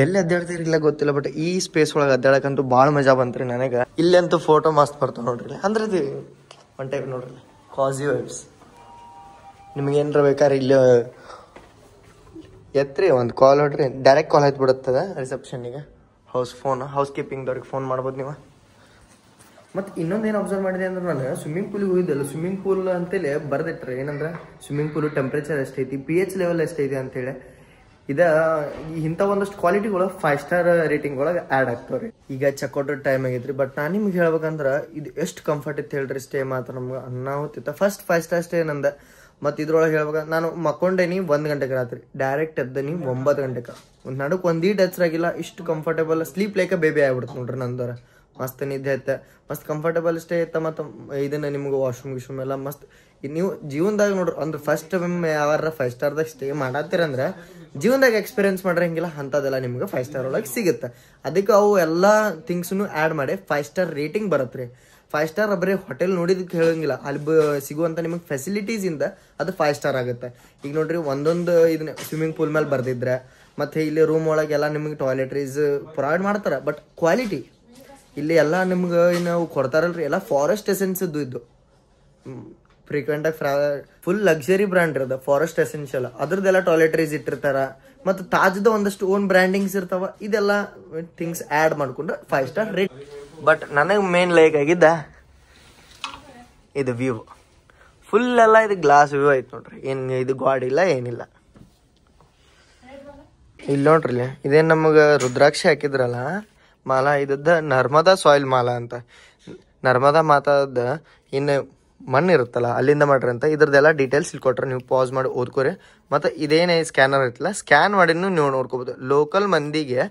ಎಲ್ಲಿ ಅಡ್ಡಾಡ್ತಿರಿಲ್ಲ ಗೊತ್ತಿಲ್ಲ, ಬಟ್ ಈ ಸ್ಪೇಸ್ ಒಳಗೆ ಅಡ್ಡಾಡಕ್ಕಂತೂ ಭಾಳ ಮಜಾ ಬಂತ್ರಿ ನನಗೆ. ಇಲ್ಲಂತೂ ಫೋಟೋ ಮಸ್ತ್ ಬರ್ತಾವ ನೋಡ್ರಿ. ಅಂದ್ರೆ ಅದು ಒನ್ ಟೈಪ್ ನೋಡ್ರಿ ಕಾಸಿ ವೈಬ್ಸ್. ನಿಮ್ಗೆ ಏನಾರ ಬೇಕಾದ್ರೆ ಇಲ್ಲಿ ಎತ್ರಿ ಒಂದು ಕಾಲ್ ಹೊಡ್ರಿ, ಡೈರೆಕ್ಟ್ ಕಾಲ್ ಆಯ್ತು ಬಿಡುತ್ತದ ರಿಸೆಪ್ಷನ್ನಿಗೆ. ಹೌಸ್ ಕೀಪಿಂಗ್ದವ್ರಿಗೆ ಫೋನ್ ಮಾಡ್ಬೋದು ನೀವು. ಮತ್ತು ಇನ್ನೊಂದೇನು ಅಬ್ಸರ್ವ್ ಮಾಡಿದೆ ಅಂದ್ರೆ ನಾನು ಸ್ವಿಮ್ಮಿಂಗ್ ಪೂಲಿಗೆ ಹೋಗಿದ್ದಲ್ಲ, ಸ್ವಿಮ್ಮಿಂಗ್ ಪೂಲ್ ಅಂತೇಳಿ ಬರ್ದಿಟ್ರೆ ಏನಂದ್ರೆ ಸ್ವಿಮ್ಮಿಂಗ್ ಪೂಲು ಟೆಂಪ್ರೇಚರ್ ಎಷ್ಟೈತಿ, pH ಲೆವೆಲ್ ಎಷ್ಟೈತಿ ಅಂತೇಳಿ. ಇಂಥ ಒಂದಷ್ಟು ಕ್ವಾಲಿಟಿಗಳು 5 ಸ್ಟಾರ್ ರೇಟಿಂಗ್ ಒಳಗೆ ಆ್ಯಡ್ ಆಗ್ತಾವ್ರಿ. ಈಗ ಚೆಕ್ಔಟ್ ಟೈಮ್ ಆಗೈತ್ರಿ. ಬಟ್ ನಾನು ನಿಮ್ಗೆ ಹೇಳ್ಬೇಕಂದ್ರೆ ಇದು ಎಷ್ಟು ಕಂಫರ್ಟ್ ಇತ್ತು ಹೇಳ್ರಿ ಸ್ಟೇ ಮಾತ್ರ ನಮ್ಗೆ ಅನ್ನಾಹುತ್ತಿತ್ತ. ಫಸ್ಟ್ 5 ಸ್ಟಾರ್ ಸ್ಟೇ ನಂದ. ಮತ್ತು ಇದ್ರೊಳಗೆ ಹೇಳ್ಬೇಕ ನಾನು ಮಕ್ಕೊಂಡೇನಿ 1 ಗಂಟೆಗೆ ರಾತ್ರಿ, ಡೈರೆಕ್ಟ್ ಎದ್ದನಿ 9 ಗಂಟೆಗೆ. ಒಂದು ನಡುಕ್ ಒಂದೀಟ್ ಹೆಚ್ರಾಗಿಲ್ಲ, ಇಷ್ಟು ಕಂಫರ್ಟೇಬಲ್ ಸ್ಲೀಪ್ ಲೈಕ ಬೇಬಿ ಆಗ್ಬಿಡುತ್ತೆ ನೋಡ್ರಿ ನಂದರ. ಮಸ್ತ್ ನಿದ್ದೆ ಐತೆ, ಮಸ್ತ್ ಕಂಫರ್ಟೇಬಲ್ ಸ್ಟೇ ಐತೆ. ಮತ್ತು ಇದನ್ನ ನಿಮ್ಗೆ ವಾಶ್ರೂಮ್ ಎಲ್ಲ ಮಸ್ತ್. ನೀವು ಜೀವನದಾಗ ನೋಡ್ರಿ ಅಂದ್ರೆ ಫಸ್ಟ್ ಯಾವಾರ 5 ಸ್ಟಾರ್ದಾಗ ಸ್ಟೇ ಮಾಡತ್ತೀರಂದ್ರೆ ಜೀವನದಾಗ ಎಕ್ಸ್ಪೀರಿಯನ್ಸ್ ಮಾಡಿರಂಗಿಲ್ಲ ಅಂಥದ್ದೆಲ್ಲ ನಿಮ್ಗೆ 5 ಸ್ಟಾರ್ ಒಳಗೆ ಸಿಗುತ್ತೆ. ಅದಕ್ಕೆ ಅವು ಎಲ್ಲ ಥಿಂಗ್ಸ್ನು ಆ್ಯಡ್ ಮಾಡಿ 5 ಸ್ಟಾರ್ ರೇಟಿಂಗ್ ಬರುತ್ತೆ ರೀ. 5 ಸ್ಟಾರ್ ಬರೀ ಹೋಟೆಲ್ ನೋಡಿದಕ್ಕೆ ಹೇಳಂಗಿಲ್ಲ, ಅಲ್ಲಿ ಸಿಗುವಂಥ ನಿಮಗೆ ಫೆಸಿಲಿಟೀಸಿಂದ ಅದು 5 ಸ್ಟಾರ್ ಆಗುತ್ತೆ. ಈಗ ನೋಡ್ರಿ ಒಂದೊಂದು ಇದನ್ನ ಸ್ವಿಮ್ಮಿಂಗ್ ಪೂಲ್ ಮೇಲೆ ಬರ್ದಿದ್ರೆ ಮತ್ತು ಇಲ್ಲಿ ರೂಮ್ ಒಳಗೆಲ್ಲ ನಿಮಗೆ ಟಾಯ್ಲೆಟ್ರೀಸ್ ಪ್ರೊವೈಡ್ ಮಾಡ್ತಾರೆ. ಬಟ್ ಕ್ವಾಲಿಟಿ ಇಲ್ಲಿ ಎಲ್ಲ ನಿಮ್ಗೆ ನಾವು ಕೊಡ್ತಾರಲ್ರಿ ಎಲ್ಲ ಫಾರೆಸ್ಟ್ ಎಸೆನ್ಸದ್ದು ಇದ್ದು ಫ್ರೀಕ್ವೆಂಟಾಗಿ ಫುಲ್ ಲಕ್ಸರಿ ಬ್ರ್ಯಾಂಡ್ ಇರೋದು ಫಾರೆಸ್ಟ್ ಎಸೆನ್ಷಿಯಲ್, ಅದ್ರದ್ದೆಲ್ಲ ಟಾಯ್ಲೆಟ್ರೀಸ್ ಇಟ್ಟಿರ್ತಾರ. ಮತ್ತು ತಾಜ್ದ ಒಂದಷ್ಟು ಓನ್ ಬ್ರ್ಯಾಂಡಿಂಗ್ಸ್ ಇರ್ತಾವ. ಇದೆಲ್ಲ ಥಿಂಗ್ಸ್ ಆ್ಯಡ್ ಮಾಡ್ಕೊಂಡ್ರೆ 5 ಸ್ಟಾರ್ ರೇಟ್. ಬಟ್ ನನಗೆ ಮೇನ್ ಲೈಕ್ ಆಗಿದ್ದ ಇದು ವ್ಯೂ. ಫುಲ್ ಎಲ್ಲ ಇದು ಗ್ಲಾಸ್ ವ್ಯೂ ಐತೆ ನೋಡ್ರಿ. ಏನು ಇದು ಗಾಡ್ ಇಲ್ಲ ಏನಿಲ್ಲ. ಇಲ್ಲಿ ನೋಡ್ರಿ ಇದೇನು ನಮಗೆ ರುದ್ರಾಕ್ಷಿ ಹಾಕಿದ್ರಲ್ಲ ಮಾಲಾ, ಇದ್ದದ್ದ ನರ್ಮದಾ ಸಾಯಿಲ್ ಮಾಲಾ ಅಂತ. ನರ್ಮದಾ ಮಾತಾದ ಇನ್ನು ಮಣ್ಣು ಇರುತ್ತಲ್ಲ ಅಲ್ಲಿಂದ ಮಾಡ್ರಿ ಅಂತ. ಇದ್ರದ್ದೆಲ್ಲ ಡೀಟೇಲ್ಸ್ ಇಲ್ಲಿ ಕೊಟ್ರೆ ನೀವು ಪಾಸ್ ಮಾಡಿ ಓದ್ಕೊರಿ. ಮತ್ತು ಇದೇನೇ ಸ್ಕ್ಯಾನರ್ ಇರ್ತಲ್ಲ ಸ್ಕ್ಯಾನ್ ಮಾಡಿನೂ ನೀವು ನೋಡ್ಕೋಬೋದು. ಲೋಕಲ್ ಮಂದಿಗೆ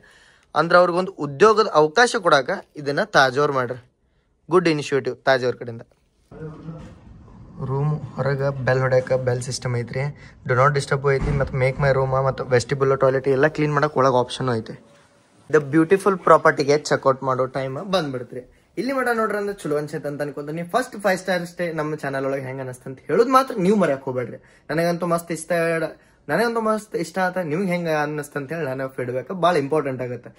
ಅಂದ್ರೆ ಅವ್ರಿಗೊಂದು ಉದ್ಯೋಗದ ಅವಕಾಶ ಕೊಡಾಕ ಇದನ್ನು ತಾಜ್ ಅವ್ರು ಮಾಡ್ರಿ. ಗುಡ್ ಇನಿಷಿಯೇಟಿವ್ ತಾಜ್ ಅವ್ರ ಕಡೆಯಿಂದ. ರೂಮ್ ಹೊರಗೆ ಬೆಲ್ ಹೊಡ್ಯಾಕ ಬೆಲ್ ಸಿಸ್ಟಮ್ ಐತ್ರಿ. ಡು ನಾಟ್ ಡಿಸ್ಟರ್ಬ್ ಐತಿ. ಮತ್ತು ಮೇಕ್ ಮೈ ರೂಮ ಮತ್ತು ವೆಸ್ಟಿಬುಲ್ ಟಾಯ್ಲೆಟ್ ಎಲ್ಲ ಕ್ಲೀನ್ ಮಾಡೋಕೆ ಒಳಗೆ ಆಪ್ಷನ್ ಐತಿ. ದ ಬ್ಯೂಟಿಫುಲ್ ಪ್ರಾಪರ್ಟಿಗೆ ಚೆಕ್ಔಟ್ ಮಾಡೋ ಟೈಮ್ ಬಂದ್ಬಿಡ್ತ್ರಿ. ಇಲ್ಲಿ ಮಟ ನೋಡ್ರಿ ಅಂದ್ರೆ ಚಲೋ ಅನ್ಸೈತೆ ಅಂತ ಅನ್ಕೊಂತೀನಿ. ಫಸ್ಟ್ 5 ಸ್ಟಾರ್ ಸ್ಟೇ ನಮ್ಮ ಚಾನಲ್ ಒಳಗೆ ಹೆಂಗೆ ಅನಿಸ್ತ ಅಂತ ಹೇಳೋದು ಮಾತ್ರ ನೀವು ಮರ್ಯಾಕೆ ಹೋಗ್ಬೇಡ್ರಿ. ನನಗಂತೂ ಮಸ್ತ್ ಇಷ್ಟ ಆತ. ನಿಮ್ಗೆ ಹೆಂಗೆ ಅನ್ನಿಸ್ತ ಅಂತ ಹೇಳಿ ನಾನು ಫೀಡ್ಬ್ಯಾಕ್ ಭಾಳ ಇಂಪಾರ್ಟೆಂಟ್ ಆಗುತ್ತೆ.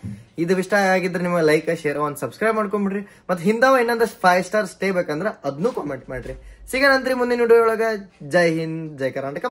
ಇದು ಇಷ್ಟ ಆಗಿದ್ರೆ ನಿಮ್ಮ ಲೈಕ್ ಶೇರ್ ಒಂದು ಸಬ್ಸ್ಕ್ರೈಬ್ ಮಾಡ್ಕೊಂಬಿಡ್ರಿ. ಮತ್ತು ಹಿಂದಾವ ಇನ್ನೊಂದಷ್ಟು 5 ಸ್ಟಾರ್ ಸ್ಟೇ ಬೇಕಂದ್ರೆ ಅದನ್ನೂ ಕಾಮೆಂಟ್ ಮಾಡ್ರಿ. ಸಿಗೋಣಂತ್ರಿ ಮುಂದಿನ ವಿಡಿಯೋ ಒಳಗೆ. ಜೈ ಹಿಂದ್, ಜೈ ಕರ್ನಾಟಕ.